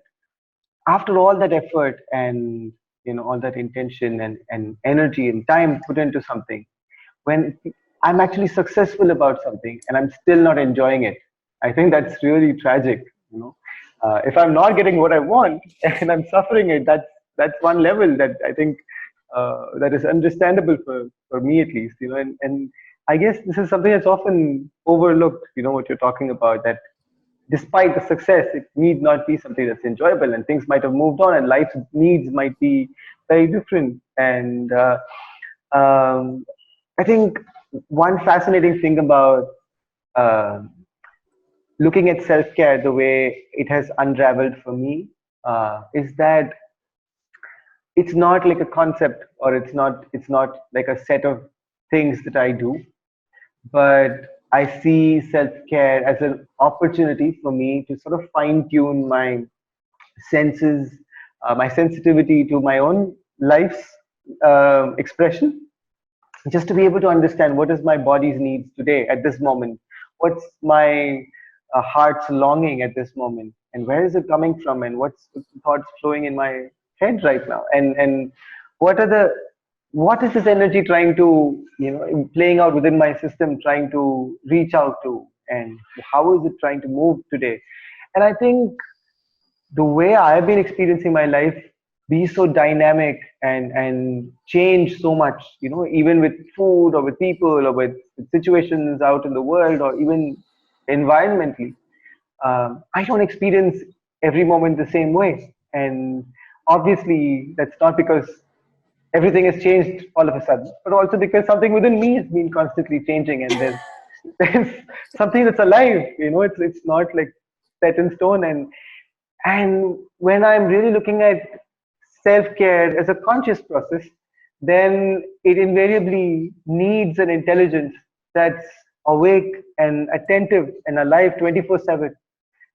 after all that effort and all that intention and energy and time put into something, when I'm actually successful about something and I'm still not enjoying it, I think that's really tragic. If I'm not getting what I want and I'm suffering it, that's one level that I think that is understandable for me at least. And I guess this is something that's often overlooked. What you're talking about, that despite the success, it need not be something that's enjoyable, and things might have moved on, and life's needs might be very different. And I think one fascinating thing about uh, looking at self-care the way it has unraveled for me is that it's not like a concept, or it's not like a set of things that I do, but I see self-care as an opportunity for me to sort of fine-tune my senses, my sensitivity to my own life's expression, just to be able to understand what is my body's needs today at this moment, what's my heart's longing at this moment, and where is it coming from, and what's the thoughts flowing in my head right now, and what are the what is this energy trying to, playing out within my system, trying to reach out to, and how is it trying to move today. And I think the way I've been experiencing my life be so dynamic and change so much, even with food or with people or with situations out in the world or even environmentally. I don't experience every moment the same way. And obviously, that's not because everything has changed all of a sudden, but also because something within me has been constantly changing, and there's something that's alive. It's not like set in stone. And when I'm really looking at self-care as a conscious process, then it invariably needs an intelligence that's awake and attentive and alive 24/7.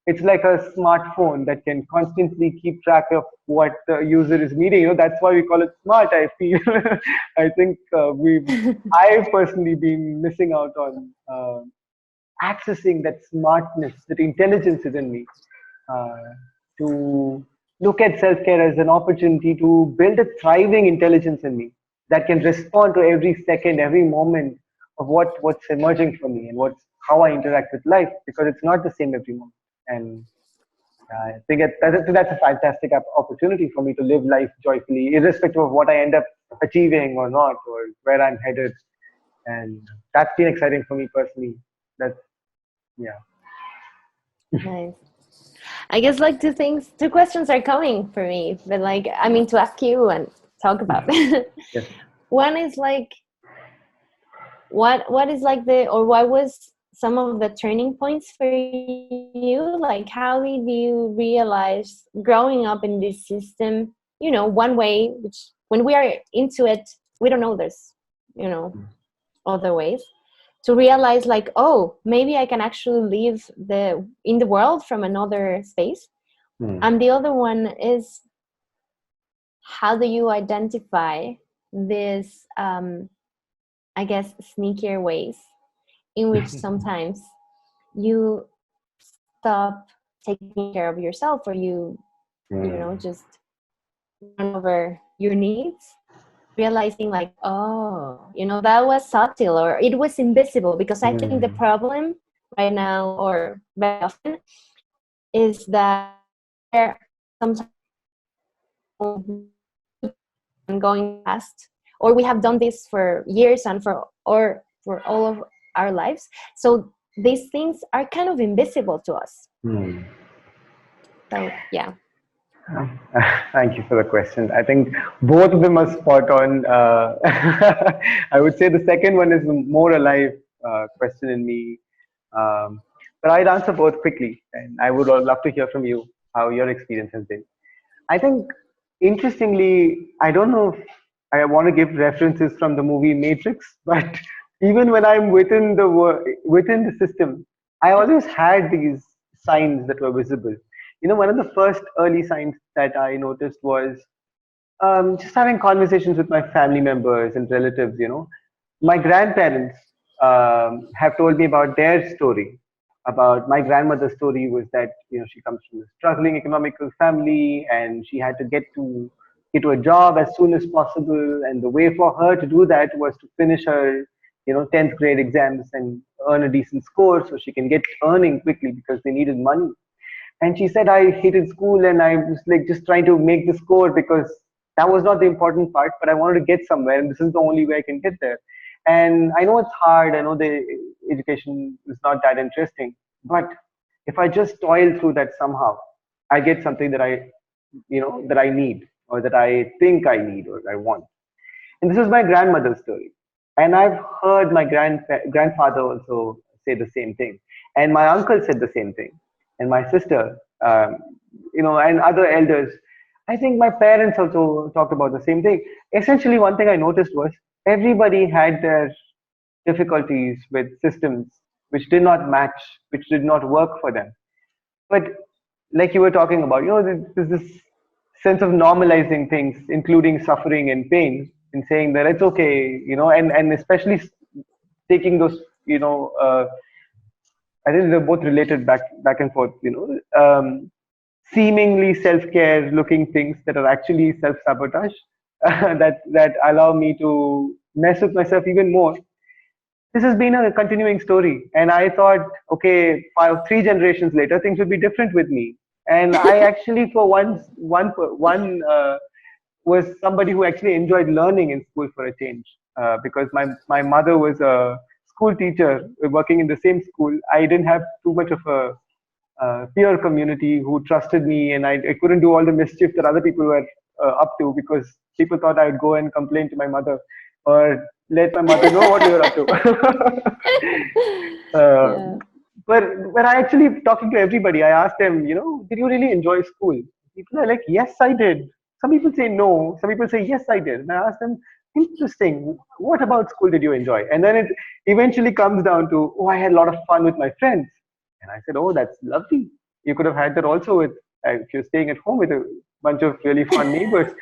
It's like a smartphone that can constantly keep track of what the user is needing. That's why we call it smart, I feel. I think I've personally been missing out on accessing that smartness, that intelligence within me, uh, to look at self-care as an opportunity to build a thriving intelligence in me that can respond to every second, every moment of what's emerging for me, and how I interact with life, because it's not the same every moment. And I think that's a fantastic opportunity for me to live life joyfully, irrespective of what I end up achieving or not, or where I'm headed. And that's been exciting for me personally. That's yeah. Nice. I guess like two questions are coming for me, but like, I mean, to ask you and talk about. Yes. One is like, what is like what was some of the turning points for you? Like, how did you realize growing up in this system, one way, which when we are into it, we don't know there's, other ways, to realize like, oh, maybe I can actually live in the world from another space. And the other one is, how do you identify this, I guess, sneakier ways in which sometimes you stop taking care of yourself, or you just run over your needs, realizing like, oh, that was subtle, or it was invisible. Because I think the problem right now, or very often, is that sometimes going past, or we have done this for years and for all of our lives, so these things are kind of invisible to us. So yeah. Thank you for the question. I think both of them are spot on. I would say the second one is the more alive question in me. But I'd answer both quickly, and I would love to hear from you how your experience has been. I think, interestingly, I don't know if I want to give references from the movie Matrix, but even when I'm within the system, I always had these signs that were visible. One of the first early signs that I noticed was just having conversations with my family members and relatives. My grandparents have told me about their story. About my grandmother's story was that she comes from a struggling economical family, and she had to get to a job as soon as possible, and the way for her to do that was to finish her 10th grade exams and earn a decent score so she can get earning quickly because they needed money. And she said, I hated school and I was like just trying to make the score because that was not the important part, but I wanted to get somewhere and this is the only way I can get there. And I know it's hard. I know the education is not that interesting, but if I just toil through that somehow, I get something that that I need, or that I think I need, or I want. And this is my grandmother's story. And I've heard my grandfather also say the same thing. And my uncle said the same thing. And my sister, and other elders. I think my parents also talked about the same thing. Essentially, one thing I noticed was everybody had their difficulties with systems which did not match, which did not work for them. But like you were talking about, there's this sense of normalizing things, including suffering and pain, and saying that it's okay, and especially taking those, I think they're both related back and forth, seemingly self-care looking things that are actually self-sabotage, that allow me to mess with myself even more. This has been a continuing story, and I thought, okay, 3 generations later, things would be different with me. And I actually, for once, one was somebody who actually enjoyed learning in school for a change, because my mother was a school teacher working in the same school. I didn't have too much of a peer community who trusted me, and I couldn't do all the mischief that other people were up to, because people thought I would go and complain to my mother or let my mother know what we were up to. Yeah. But when I actually talking to everybody, I asked them, did you really enjoy school? People are like, yes, I did. Some people say no. Some people say, yes, I did. And I asked them, interesting. What about school did you enjoy? And then it eventually comes down to, oh, I had a lot of fun with my friends. And I said, oh, that's lovely. You could have had that also if you're staying at home with a bunch of really fun neighbors.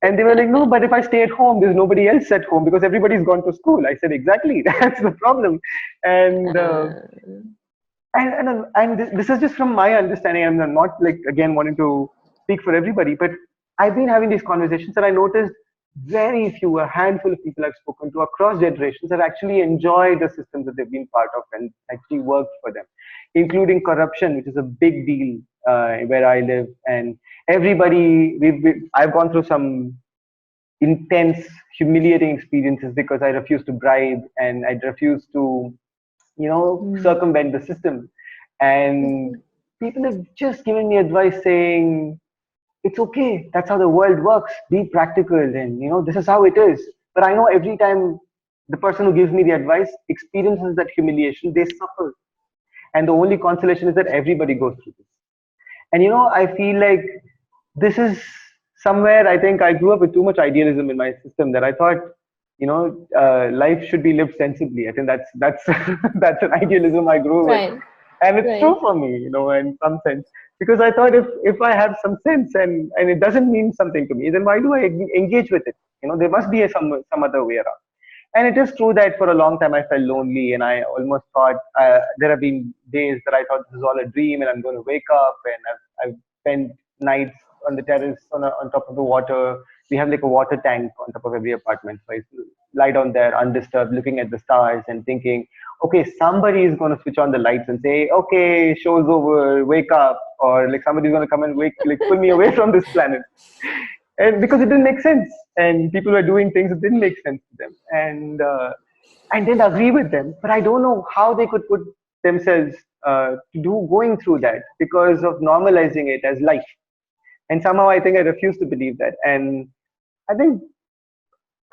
And they were like, no, but if I stay at home, there's nobody else at home because everybody's gone to school. I said, exactly. That's the problem. And this is just from my understanding. I'm not like, again, wanting to speak for everybody, but I've been having these conversations and I noticed very few, a handful of people I've spoken to across generations have actually enjoyed the systems that they've been part of and actually worked for them, including corruption, which is a big deal where I live. And everybody, I've gone through some intense, humiliating experiences because I refused to bribe and I refused to, circumvent the system. And people have just given me advice saying, it's okay, that's how the world works, be practical, and this is how it is. But I know every time the person who gives me the advice experiences that humiliation, they suffer. And the only consolation is that everybody goes through this. And I feel like this is somewhere, I think I grew up with too much idealism in my system, that I thought, life should be lived sensibly. I think that's that's an idealism I grew with, Right. and it's Right. true for me, in some sense, because I thought if I have some sense and it doesn't mean something to me, then why do I engage with it? There must be some other way around. And it is true that for a long time I felt lonely, and I almost thought, there have been days that I thought this is all a dream and I'm going to wake up, and I've spent nights on the terrace on top of the water. We have like a water tank on top of every apartment. So I used to lie down there undisturbed, looking at the stars and thinking, okay, somebody is going to switch on the lights and say, okay, show's over, wake up, or like somebody's going to come and pull me away from this planet. And because it didn't make sense, and people were doing things that didn't make sense to them, and I didn't agree with them, but I don't know how they could put themselves going through that because of normalizing it as life. And somehow I think I refuse to believe that. And I think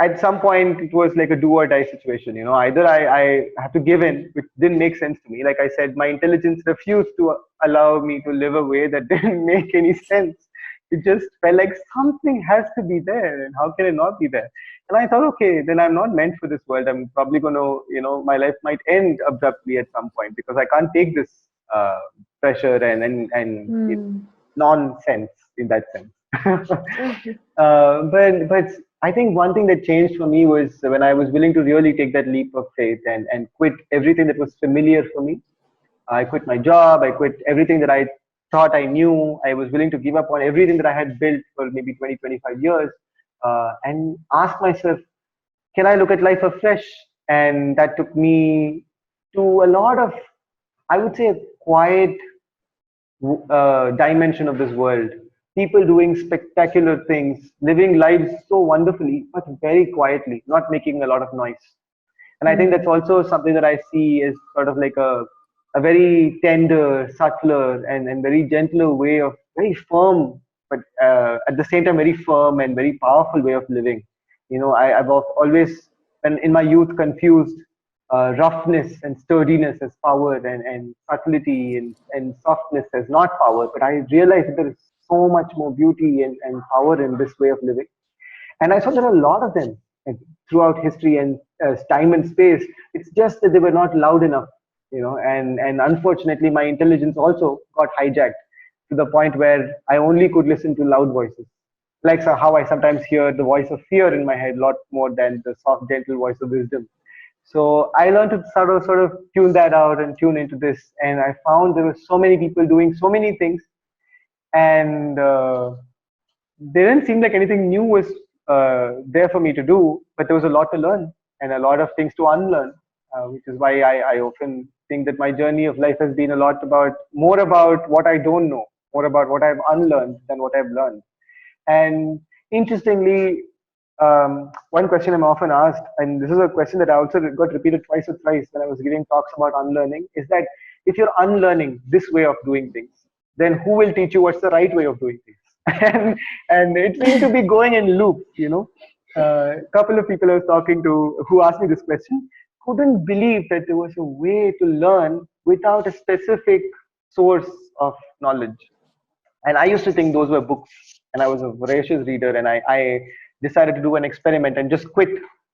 at some point it was like a do or die situation. Either I have to give in, which didn't make sense to me. Like I said, my intelligence refused to allow me to live a way that didn't make any sense. It just felt like something has to be there, and how can it not be there? And I thought, okay, then I'm not meant for this world. I'm probably going to, my life might end abruptly at some point, because I can't take this pressure and Mm. nonsense in that sense. But I think one thing that changed for me was when I was willing to really take that leap of faith and quit everything that was familiar for me. I quit my job. I quit everything that I thought I knew. I was willing to give up on everything that I had built for maybe 20, 25 years, and ask myself, can I look at life afresh? And that took me to a lot of, I would say, a quiet dimension of this world. People doing spectacular things, living lives so wonderfully, but very quietly, not making a lot of noise. And I think that's Mm. also something that I see as sort of like a very tender, subtler, and very gentler way of, very firm, but at the same time very firm and very powerful way of living. I've always, and in my youth, confused roughness and sturdiness as power, and subtlety and softness as not power. But I realized that there is so much more beauty and power in this way of living. And I saw there are a lot of them throughout history and time and space. It's just that they were not loud enough, and unfortunately, my intelligence also got hijacked to the point where I only could listen to loud voices. Like, so how I sometimes hear the voice of fear in my head a lot more than the soft, gentle voice of wisdom. So I learned to sort of tune that out and tune into this, and I found there were so many people doing so many things, and there didn't seem like anything new was there for me to do, but there was a lot to learn and a lot of things to unlearn, which is why I often think that my journey of life has been a lot more about what I don't know, more about what I've unlearned than what I've learned. And interestingly, one question I'm often asked, and this is a question that I also got repeated twice or thrice when I was giving talks about unlearning, is that if you're unlearning this way of doing things, then who will teach you what's the right way of doing things? And it seemed to be going in loop. A couple of people I was talking to who asked me this question couldn't believe that there was a way to learn without a specific source of knowledge. And I used to think those were books, and I was a voracious reader, and I decided to do an experiment and just quit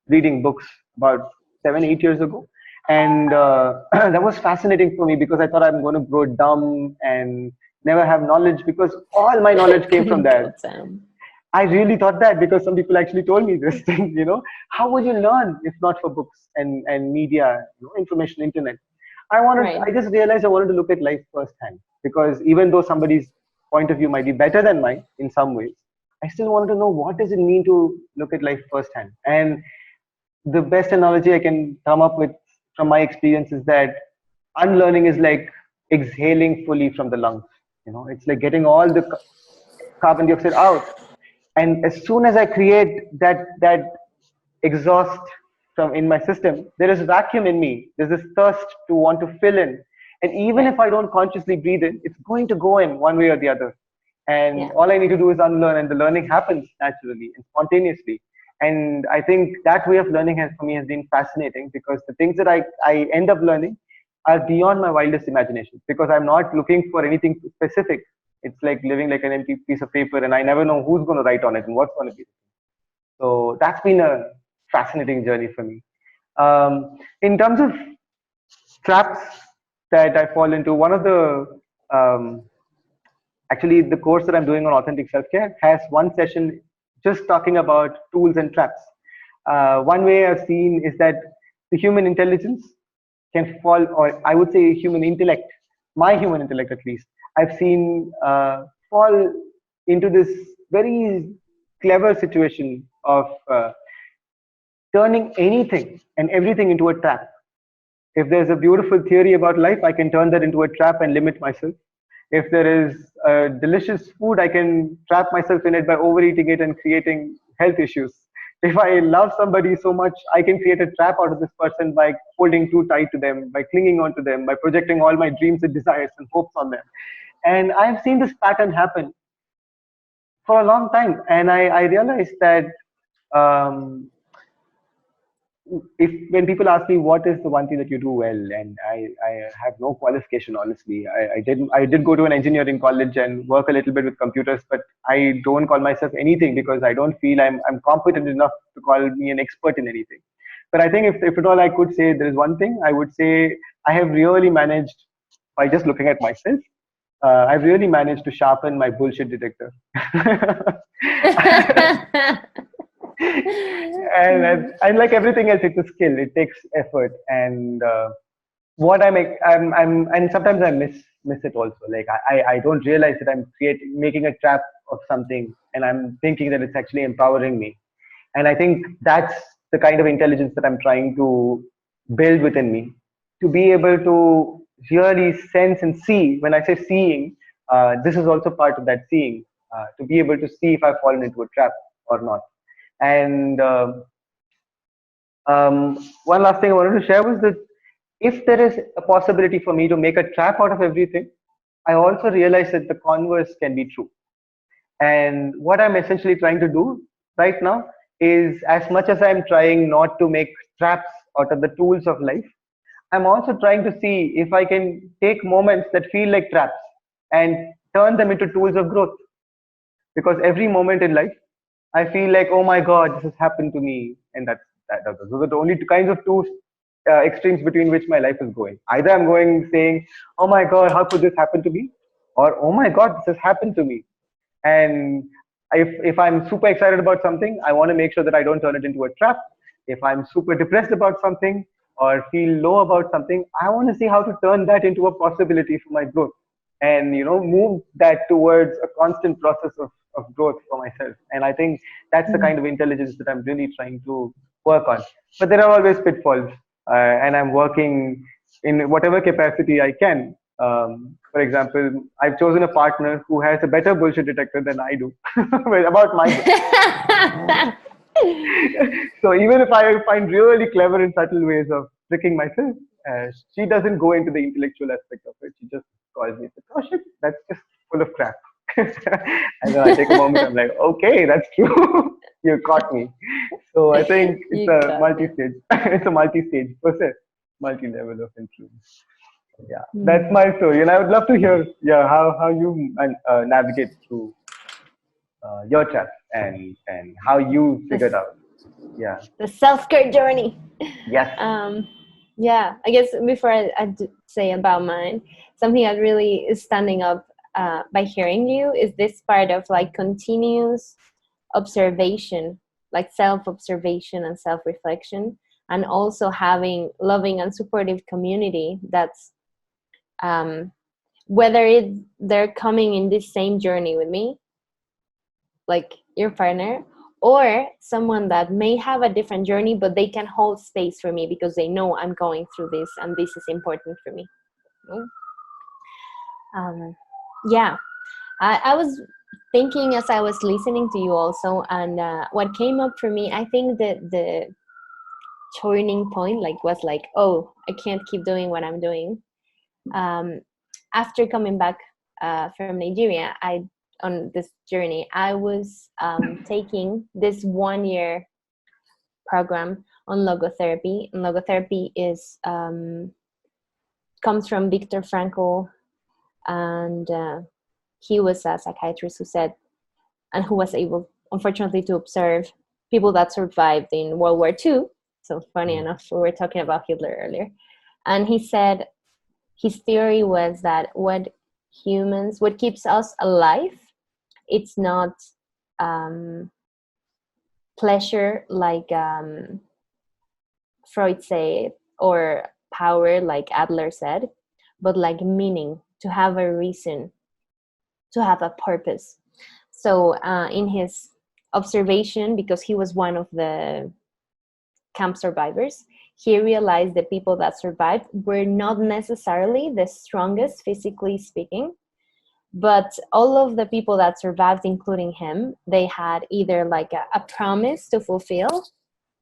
reading books about 7, 8 years ago. And that was fascinating for me, because I thought I'm going to grow dumb and never have knowledge, because all my knowledge came from God, there. Sam. I really thought that, because some people actually told me this thing. How would you learn if not for books and media, information, internet? Right. I just realized I wanted to look at life firsthand, because even though somebody's point of view might be better than mine in some ways, I still wanted to know, what does it mean to look at life firsthand. And the best analogy I can come up with from my experience is that unlearning is like exhaling fully from the lungs. It's like getting all the carbon dioxide out. And as soon as I create that exhaust from in my system, there is vacuum in me. There's this thirst to want to fill in. And even Right. if I don't consciously breathe in, it's going to go in one way or the other. And Yeah. all I need to do is unlearn, and the learning happens naturally and spontaneously. And I think that way of learning has for me has been fascinating, because the things that I end up learning are beyond my wildest imagination, because I'm not looking for anything specific. It's like living like an empty piece of paper, and I never know who's going to write on it and what's going to be. So that's been a fascinating journey for me. In terms of traps that I fall into, one of the actually the course that I'm doing on authentic self-care has one session just talking about tools and traps. One way I've seen is that the human intelligence can fall, or I would say human intellect, my human intellect at least, I've seen fall into this very clever situation of turning anything and everything into a trap. If there's a beautiful theory about life, I can turn that into a trap and limit myself. If there is a delicious food, I can trap myself in it by overeating it and creating health issues. If I love somebody so much, I can create a trap out of this person by holding too tight to them, by clinging on to them, by projecting all my dreams and desires and hopes on them. And I've seen this pattern happen for a long time. And I realized that um, if when people ask me what is the one thing that you do well, and I have no qualification, honestly. I did go to an engineering college and work a little bit with computers, but I don't call myself anything, because I don't feel I'm competent enough to call me an expert in anything. But I think if at all I could say there is one thing, I would say I have really managed, by just looking at myself, I've really managed to sharpen my bullshit detector. And like everything else, it's a skill. It takes effort, and what and sometimes I miss it also. Like I don't realize that I'm making a trap of something, and I'm thinking that it's actually empowering me. And I think that's the kind of intelligence that I'm trying to build within me, to be able to really sense and see. When I say seeing, this is also part of that seeing, to be able to see if I've fallen into a trap or not. And one last thing I wanted to share was that if there is a possibility for me to make a trap out of everything, I also realize that the converse can be true. And what I'm essentially trying to do right now is, as much as I'm trying not to make traps out of the tools of life, I'm also trying to see if I can take moments that feel like traps and turn them into tools of growth. Because every moment in life, I feel like, oh my God, this has happened to me, and those are the only two kinds of two extremes between which my life is going. Either I'm going saying, oh my God, how could this happen to me, or oh my God, this has happened to me. And if I'm super excited about something, I want to make sure that I don't turn it into a trap. If I'm super depressed about something or feel low about something, I want to see how to turn that into a possibility for my growth, and move that towards a constant process of growth for myself. And I think that's the kind of intelligence that I'm really trying to work on. But there are always pitfalls, and I'm working in whatever capacity I can. For example, I've chosen a partner who has a better bullshit detector than I do about my so even if I find really clever and subtle ways of tricking myself, she doesn't go into the intellectual aspect of it. She just calls me, "Oh shit, that's just full of crap." And then I take a moment. I'm like, "Okay, that's true. You caught me." So I think it's a multi-stage. It's a multi-stage process, multi-level of influence. Yeah, that's my story, and I would love to hear, yeah, how you navigate through your chat, and how you figured out. Yeah. The self-care journey. Yes. Yeah, I guess before I say about mine, something that really is standing up by hearing you is this part of like continuous observation, like self-observation and self-reflection, and also having loving and supportive community that's whether they're coming in this same journey with me, like your partner, or someone that may have a different journey, but they can hold space for me because they know I'm going through this and this is important for me. Yeah, I was thinking as I was listening to you also, and what came up for me, I think that the turning point was like, oh, I can't keep doing what I'm doing. After coming back from Nigeria, on this journey, I was taking this 1 year program on logotherapy. And logotherapy is comes from Viktor Frankl, and he was a psychiatrist who said, and who was able, unfortunately, to observe people that survived in World War II. So funny enough, we were talking about Hitler earlier. And he said his theory was that what keeps us alive, it's not pleasure like Freud said, or power like Adler said, but like meaning, to have a reason, to have a purpose. So in his observation, because he was one of the camp survivors, he realized the people that survived were not necessarily the strongest physically speaking, but all of the people that survived, including him, they had either like a promise to fulfill,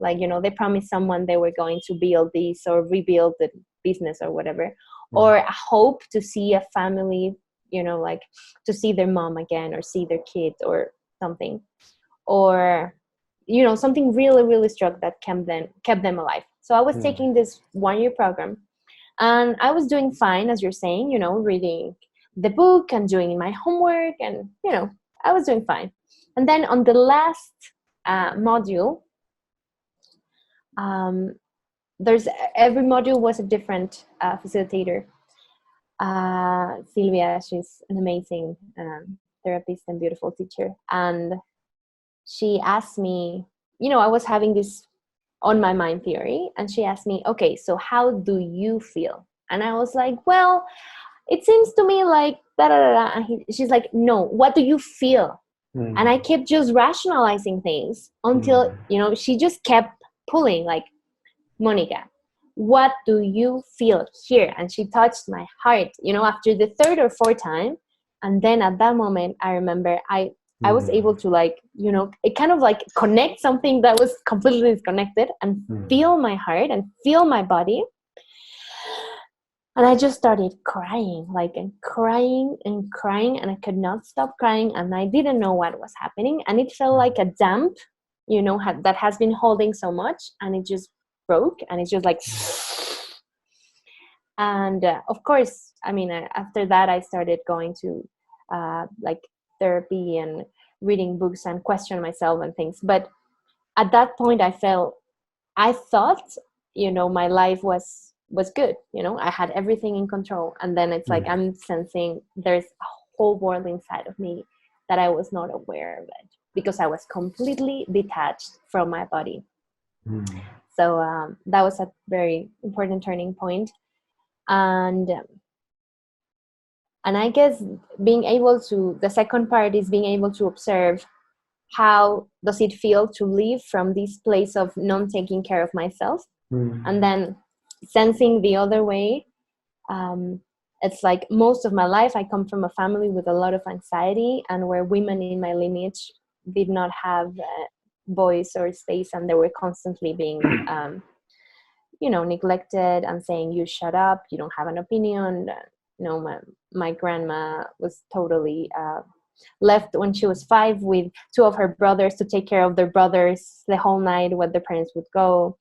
like, you know, they promised someone they were going to build this or rebuild the business or whatever, or a hope to see a family, you know, like to see their mom again or see their kid or something, or, you know, something really, really strong that kept them alive. So I was taking this 1-year program, and I was doing fine, as you're saying, you know, reading the book and doing my homework, and, you know, I was doing fine. And then on the last module, there's every module was a different facilitator. Silvia, she's an amazing therapist and beautiful teacher, and she asked me, you know, I was having this on my mind theory, and she asked me, okay, so how do you feel? And I was like, well, it seems to me like da da da. And she's like, no, what do you feel? And I kept just rationalizing things until, you know, she just kept pulling, like, Monica, what do you feel here? And she touched my heart, you know, after the third or fourth time. And then at that moment, I remember I was able to, like, you know, it kind of like connect something that was completely disconnected and feel my heart and feel my body. And I just started crying, like, and crying and crying, and I could not stop crying, and I didn't know what was happening. And it felt like a damp, you know, that has been holding so much, and it just broke, and it's just like, and of course, I mean, after that, I started going to like therapy and reading books and question myself and things. But at that point, I thought, you know, my life was good, you know, I had everything in control. And then it's like, I'm sensing there's a whole world inside of me that I was not aware of it, because I was completely detached from my body. So that was a very important turning point. And I guess the second part is being able to observe how does it feel to live from this place of not taking care of myself. And then sensing the other way. It's like most of my life, I come from a family with a lot of anxiety, and where women in my lineage did not have voice or space, and they were constantly being, you know, neglected and saying, you shut up, you don't have an opinion. You know, my grandma was totally left when she was 5 with 2 of her brothers to take care of their brothers the whole night when their parents would go.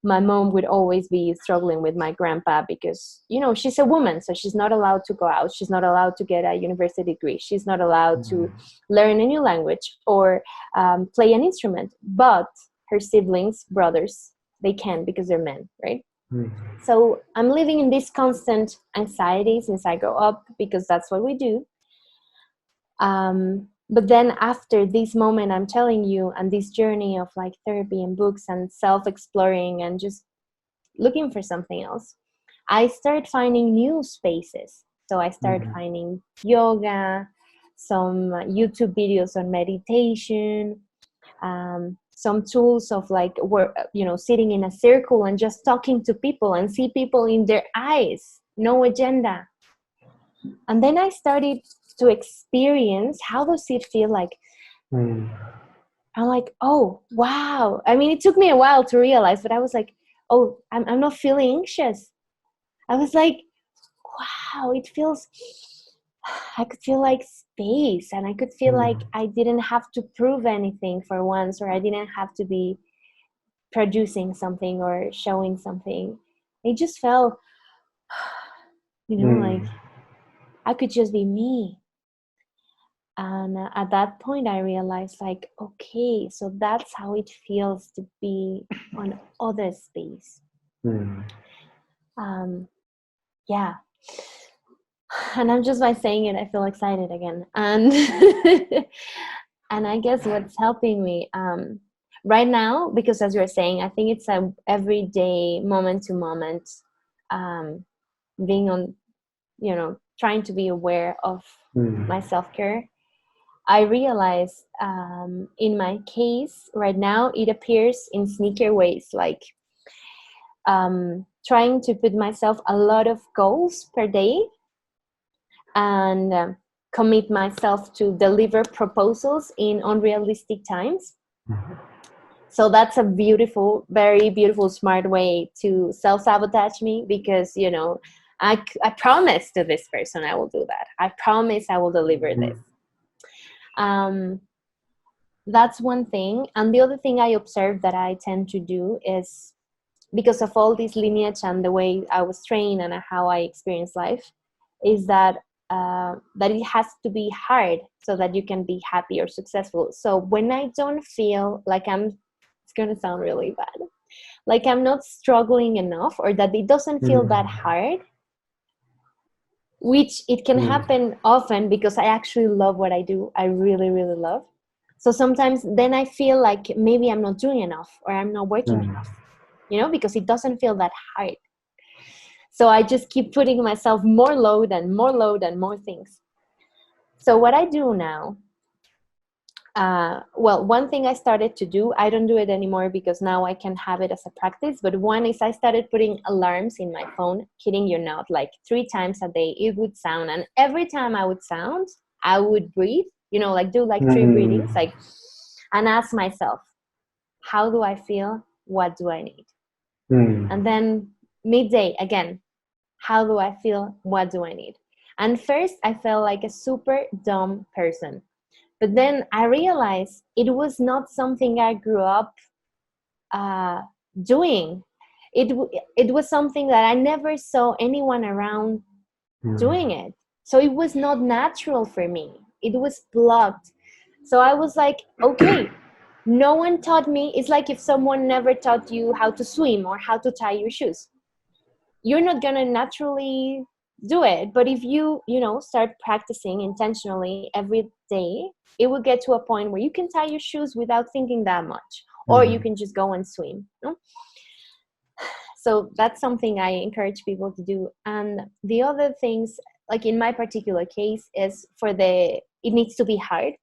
My mom would always be struggling with my grandpa because, you know, she's a woman, so she's not allowed to go out. She's not allowed to get a university degree. She's not allowed to learn a new language or play an instrument. But her siblings, brothers, they can, because they're men, right? So I'm living in this constant anxiety since I grow up, because that's what we do. But then after this moment I'm telling you, and this journey of like therapy and books and self-exploring and just looking for something else, I started finding new spaces. So I started finding yoga, some YouTube videos on meditation, some tools of like, you know, sitting in a circle and just talking to people and see people in their eyes, no agenda. And then I started to experience, how does it feel like? I'm like, oh, wow. I mean, it took me a while to realize, but I was like, oh, I'm not feeling anxious. I was like, wow, it feels, I could feel like space, and I could feel like I didn't have to prove anything for once, or I didn't have to be producing something or showing something. It just felt, like I could just be me. And at that point, I realized, like, okay, so that's how it feels to be on other space. Yeah. And I'm just by saying it, I feel excited again. And and I guess what's helping me right now, because as you're saying, I think it's a everyday, moment to moment, being on, trying to be aware of my self-care. I realize in my case right now, it appears in sneaker ways, like trying to put myself a lot of goals per day and commit myself to deliver proposals in unrealistic times. So that's a beautiful, very beautiful, smart way to self-sabotage me, because, I promise to this person I will do that. I promise I will deliver this. That's one thing. And the other thing I observed that I tend to do is, because of all this lineage and the way I was trained and how I experience life, is that it has to be hard so that you can be happy or successful. So when I don't feel like it's going to sound really bad, like I'm not struggling enough, or that it doesn't feel that hard, which it can happen often because I actually love what I do. I really, really love. So sometimes then I feel like maybe I'm not doing enough, or I'm not working enough, because it doesn't feel that hard. So I just keep putting myself more load and more load and more things. So what I do now, one thing I started to do, I don't do it anymore because now I can have it as a practice, but one is I started putting alarms in my phone, kidding you not, like 3 times a day it would sound. And every time I would sound, I would breathe, like do like 3 breathings, like, and ask myself, how do I feel? What do I need? And then midday again, how do I feel? What do I need? And first I felt like a super dumb person. But then I realized it was not something I grew up doing. It was something that I never saw anyone around doing it. So it was not natural for me. It was blocked. So I was like, okay, no one taught me. It's like if someone never taught you how to swim or how to tie your shoes. You're not going to naturally do it. But if you start practicing intentionally every day, it will get to a point where you can tie your shoes without thinking that much, or you can just go and swim. So that's something I encourage people to do. And the other things, like in my particular case, is it needs to be hard.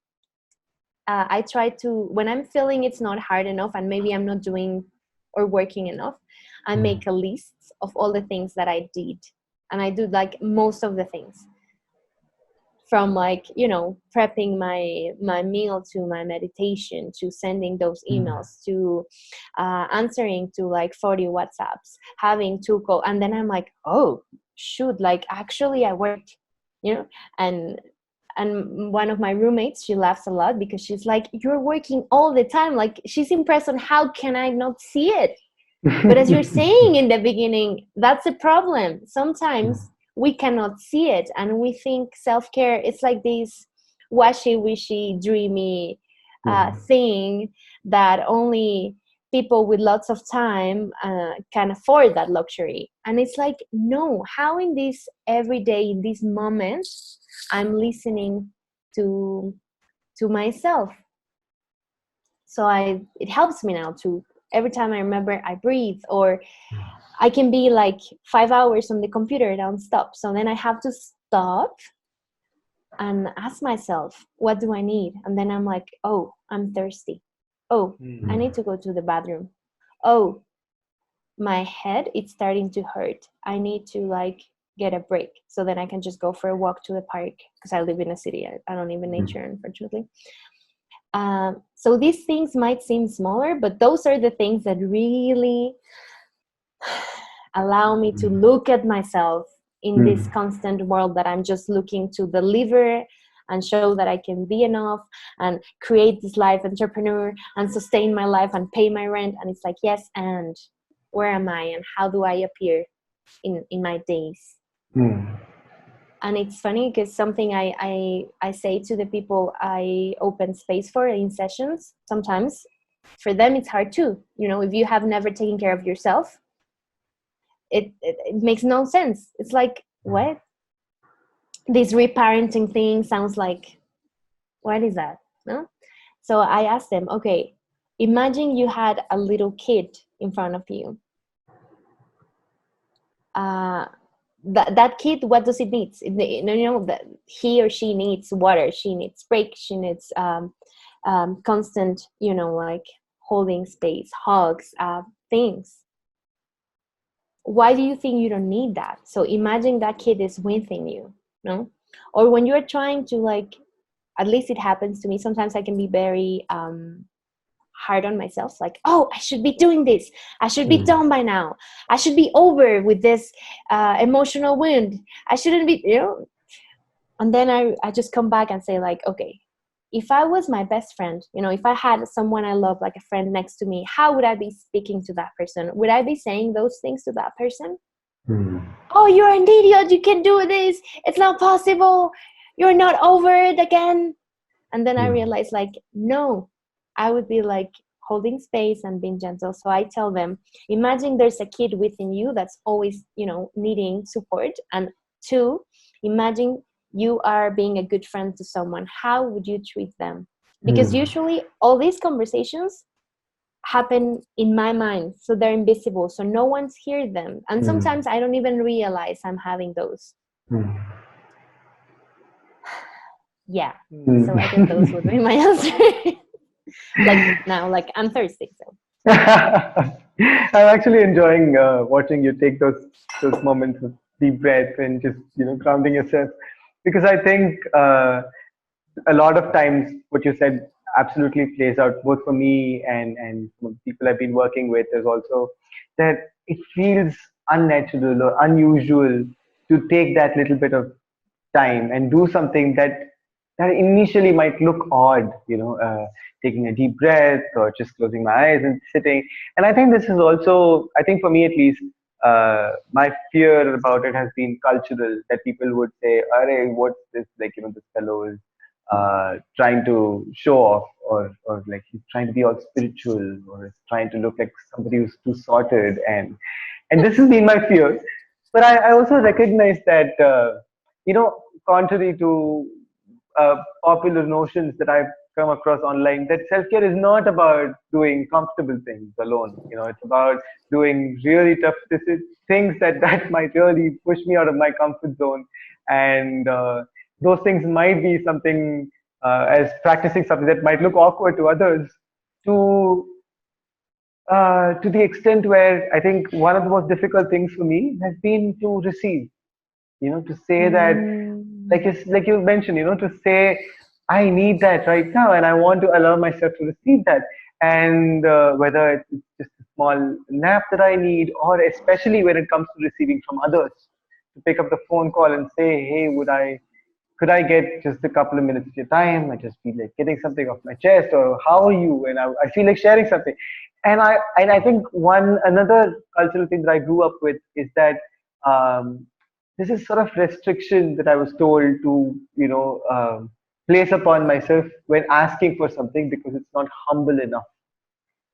I try to, when I'm feeling it's not hard enough and maybe I'm not doing or working enough, I make a list of all the things that I did. And I do like most of the things, from like, prepping my meal, to my meditation, to sending those emails, to answering to like 40 WhatsApps, having 2 calls. And then I'm like, oh, shoot, like actually I worked, and one of my roommates, she laughs a lot because she's like, you're working all the time. Like, she's impressed on how can I not see it? But as you're saying in the beginning, that's a problem. Sometimes we cannot see it, and we think self-care is like this washy-wishy, dreamy thing that only people with lots of time can afford that luxury. And it's like, no, how in this everyday, in these moments, I'm listening to myself. So it helps me now to, every time I remember, I breathe, or I can be like 5 hours on the computer non-stop. So then I have to stop and ask myself, what do I need? And then I'm like, oh, I'm thirsty. Oh, I need to go to the bathroom. Oh, my head, it's starting to hurt. I need to like get a break. So then I can just go for a walk to the park, because I live in a city. I don't live in nature, unfortunately. So these things might seem smaller, but those are the things that really allow me to look at myself in this constant world that I'm just looking to deliver and show that I can be enough and create this life entrepreneur and sustain my life and pay my rent. And it's like, yes, and where am I and how do I appear in my days? And it's funny because something I say to the people I open space for in sessions, sometimes for them it's hard too. You know, if you have never taken care of yourself, it makes no sense. It's like, what? This reparenting thing sounds like, what is that? No? So I asked them, okay, imagine you had a little kid in front of you. That kid, what does it need? That he or she needs water, she needs break, she needs constant, like holding space, hugs, things. Why do you think you don't need that? So imagine that kid is within you, no? Or when you're trying to, like, at least it happens to me, sometimes I can be very hard on myself, like, oh, I should be doing this, I should be done by now, I should be over with this emotional wound, I shouldn't be, and then I just come back and say, like, okay, if I was my best friend, if I had someone I love, like a friend next to me, how would I be speaking to that person? Would I be saying those things to that person? Oh, you're an idiot, you can do this, it's not possible, you're not over it again. And then I realized, like, no, I would be like holding space and being gentle. So I tell them, imagine there's a kid within you that's always, needing support. And 2, imagine you are being a good friend to someone. How would you treat them? Because usually all these conversations happen in my mind, so they're invisible, so no one's heard them. And sometimes I don't even realize I'm having those. Yeah. So I guess those would be my answer. Like now, like I'm thirsty, so. I'm actually enjoying watching you take those moments of deep breath and just grounding yourself, because I think a lot of times what you said absolutely plays out both for me and people I've been working with, is also that it feels unnatural or unusual to take that little bit of time and do something that initially might look odd, taking a deep breath or just closing my eyes and sitting. And I think this is also, I think for me at least, my fear about it has been cultural, that people would say, "Arey, what's this? Like, this fellow is trying to show off, or like he's trying to be all spiritual, or is trying to look like somebody who's too sorted." And this has been my fear. But I also recognize that, contrary to popular notions that I've come across online, that self-care is not about doing comfortable things alone. It's about doing really tough things that might really push me out of my comfort zone. And those things might be something, as practicing something that might look awkward to others, to to the extent where I think one of the most difficult things for me has been to receive. To say that, like you mentioned, to say, I need that right now, and I want to allow myself to receive that. And whether it's just a small nap that I need, or especially when it comes to receiving from others, to pick up the phone call and say, hey, could I get just a couple of minutes of your time? I just feel like getting something off my chest, or how are you? And I feel like sharing something. And I think another cultural thing that I grew up with is that, this is sort of restriction that I was told to, place upon myself when asking for something, because it's not humble enough.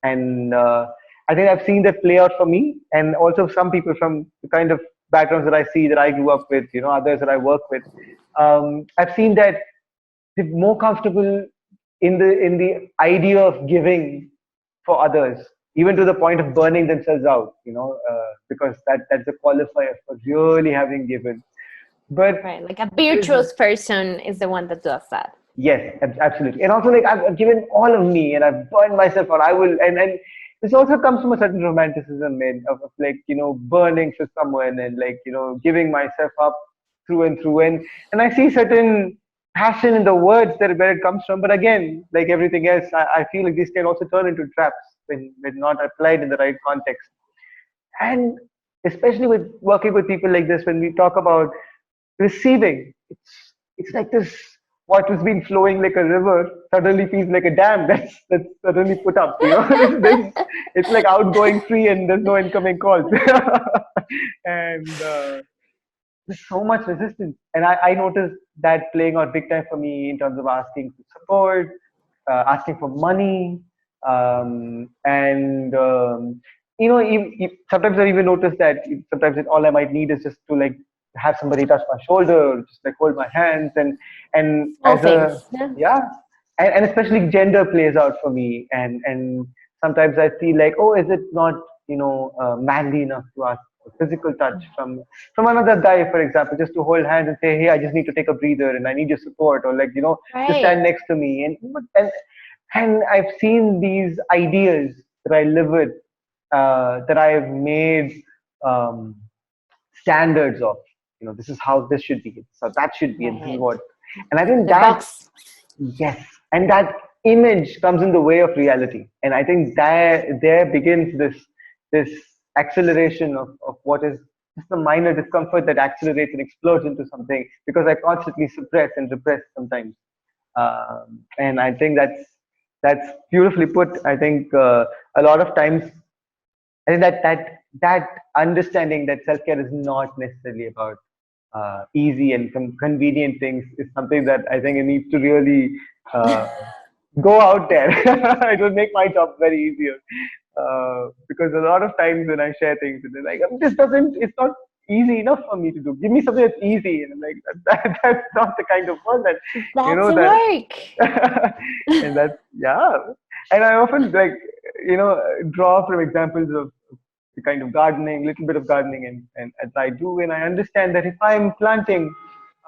And I think I've seen that play out for me, and also some people from the kind of backgrounds that I see, that I grew up with, others that I work with. I've seen that they're more comfortable in the idea of giving for others, even to the point of burning themselves out, because that's a qualifier for really having given. But Right, like a virtuous person is the one that does that. yes, absolutely. And also, like, I've given all of me and I've burned myself out. I will, and this also comes from a certain romanticism, man, of like, burning for someone, and like, giving myself up through and through. And I see certain passion in the words that where it comes from. But again, like everything else, I feel like these can also turn into traps when not applied in the right context. And especially with working with people like this, when we talk about receiving, it's like this what has been flowing like a river suddenly feels like a dam that's suddenly put up. It's like outgoing free and there's no incoming calls. And there's so much resistance. And I noticed that playing out big time for me in terms of asking for support, asking for money, and sometimes I even notice that sometimes all I might need is just to like have somebody touch my shoulder, just like hold my hands, and Small as a things. Yeah. yeah, and especially gender plays out for me, and sometimes I feel like, oh, is it not manly enough to ask for physical touch from another guy, for example, just to hold hands and say, hey, I just need to take a breather and I need your support, or like to Right. stand next to me, and I've seen these ideas that I live with, that I've made um, standards of. This is how this should be, so that should be, and this is Right. what. And I think The that, box. yes, and that image comes in the way of reality. And I think there begins this acceleration of what is just a minor discomfort that accelerates and explodes into something because I constantly suppress and repress sometimes. And I think that's beautifully put. I think a lot of times I think that understanding that self care is not necessarily about easy and convenient things is something that I think it needs to really uh, go out there. It will make my job very easier, because a lot of times when I share things, they're like, it's not easy enough for me to do. Give me something that's easy, and I'm like, that's not the kind of work that That's the that. work. And that's, yeah. And I often like draw from examples of the kind of gardening, little bit of gardening, and as I do, and I understand that if I'm planting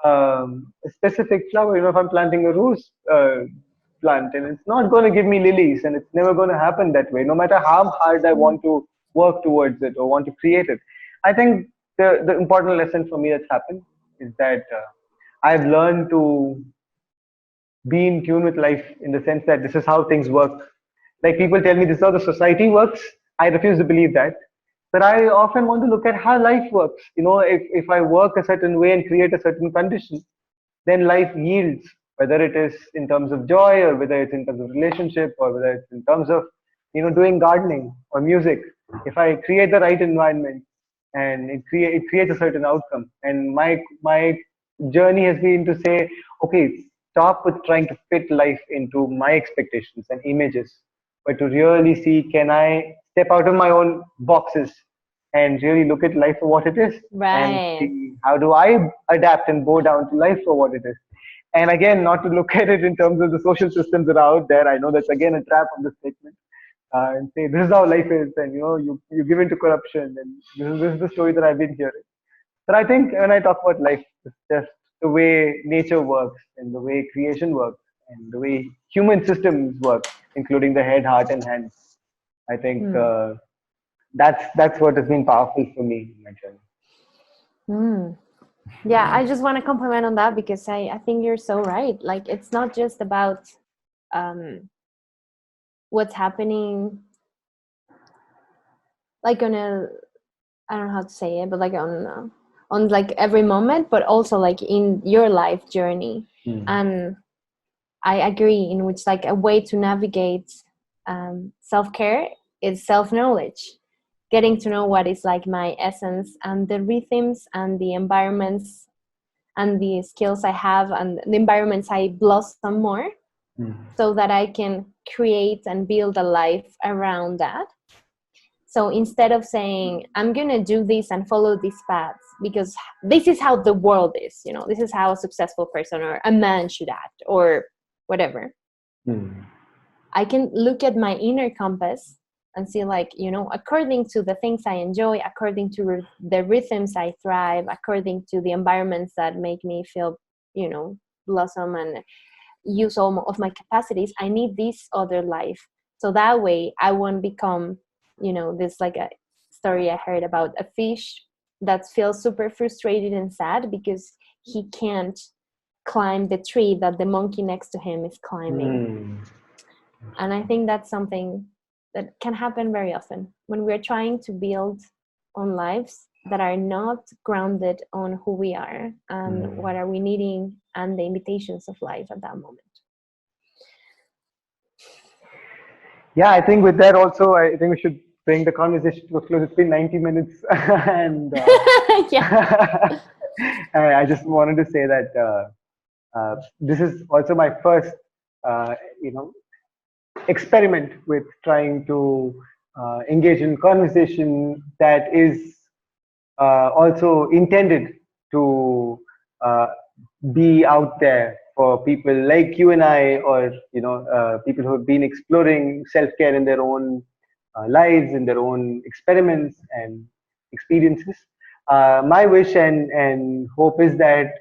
a specific flower, if I'm planting a rose plant, and it's not going to give me lilies, and it's never going to happen that way, no matter how hard I want to work towards it or want to create it. I think the important lesson for me that's happened is that I've learned to be in tune with life in the sense that this is how things work. Like people tell me this is how the society works. I refuse to believe that. But I often want to look at how life works. If I work a certain way and create a certain condition, then life yields, whether it is in terms of joy or whether it's in terms of relationship or whether it's in terms of, doing gardening or music. If I create the right environment and it creates a certain outcome. And my journey has been to say, okay, stop with trying to fit life into my expectations and images, but to really see, can I step out of my own boxes and really look at life for what it is and Right. see how do I adapt and bow down to life for what it is. And again, not to look at it in terms of the social systems that are out there. I know that's again a trap of the statement, and say this is how life is, and you give into corruption, and this is the story that I've been hearing. But I think when I talk about life, it's just the way nature works and the way creation works and the way human systems work, including the head, heart, and hands. I think Hmm. that's what has been powerful for me in my journey. Hmm. Yeah, I just want to compliment on that because I think you're so right. Like, it's not just about um, what's happening, like on a, I don't know how to say it, but like on like every moment, but also like in your life journey. Mm. And I agree in which like a way to navigate self-care is self-knowledge, getting to know what is like my essence and the rhythms and the environments and the skills I have and the environments I blossom more, Mm. so that I can create and build a life around that. So instead of saying, I'm going to do this and follow these paths because this is how the world is, this is how a successful person or a man should act or whatever, Mm. I can look at my inner compass and see, like, according to the things I enjoy, according to the rhythms I thrive, according to the environments that make me feel, blossom and use all of my capacities, I need this other life. So that way I won't become, this like a story I heard about a fish that feels super frustrated and sad because he can't climb the tree that the monkey next to him is climbing. Mm. And I think that's something that can happen very often when we're trying to build on lives. that are not grounded on who we are and what are we needing and the invitations of life at that moment. Yeah, I think with that also, I think we should bring the conversation to a close. It's been 90 minutes, and Yeah. I just wanted to say that this is also my first, you know, experiment with trying to engage in conversation that is also intended to uh, be out there for people like you and I, or people who have been exploring self-care in their own lives, in their own experiments and experiences. My wish and hope is that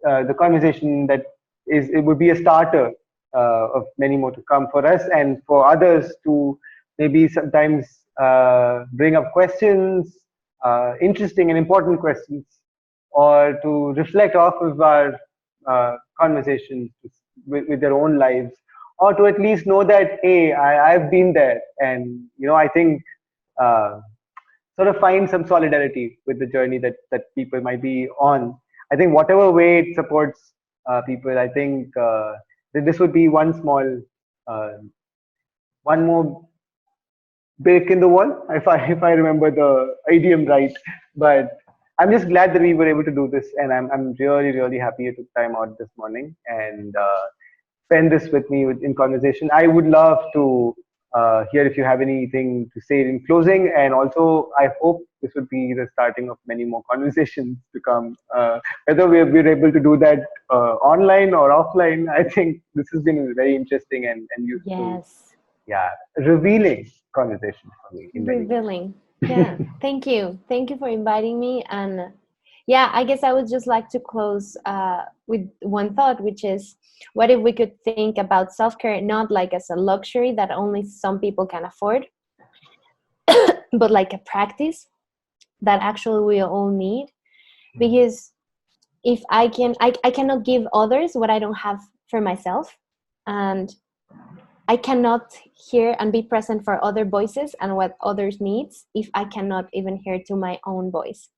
the conversation that is it would be a starter of many more to come for us and for others to maybe sometimes bring up questions, interesting and important questions, or to reflect off of our conversations with their own lives, or to at least know that, hey, I've been there, and I think uh, sort of find some solidarity with the journey that people might be on. I think whatever way it supports people, I think that this would be uh, one more break in the wall, if I remember the idiom right. But I'm just glad that we were able to do this, and I'm really really happy you took time out this morning and spend this with me in conversation. I would love to hear if you have anything to say in closing, and also I hope this would be the starting of many more conversations to come. Whether we're able to do that online or offline, I think this has been a very interesting and useful, Yes. yeah, revealing conversation for me in many Revealing. Yeah. ways. Thank you for inviting me. And yeah, I guess I would just like to close with one thought, which is, what if we could think about self-care not like as a luxury that only some people can afford, but like a practice that actually we all need? Because if I cannot give others what I don't have for myself, and I cannot hear and be present for other voices and what others needs if I cannot even hear to my own voice.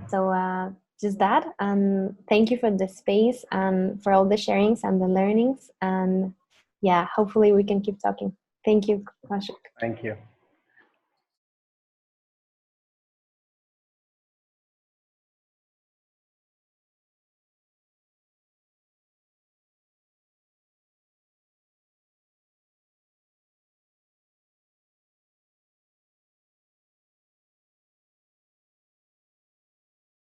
So just that, and thank you for the space and for all the sharings and the learnings, and yeah, hopefully we can keep talking. Thank you, Kaushiek. Thank you.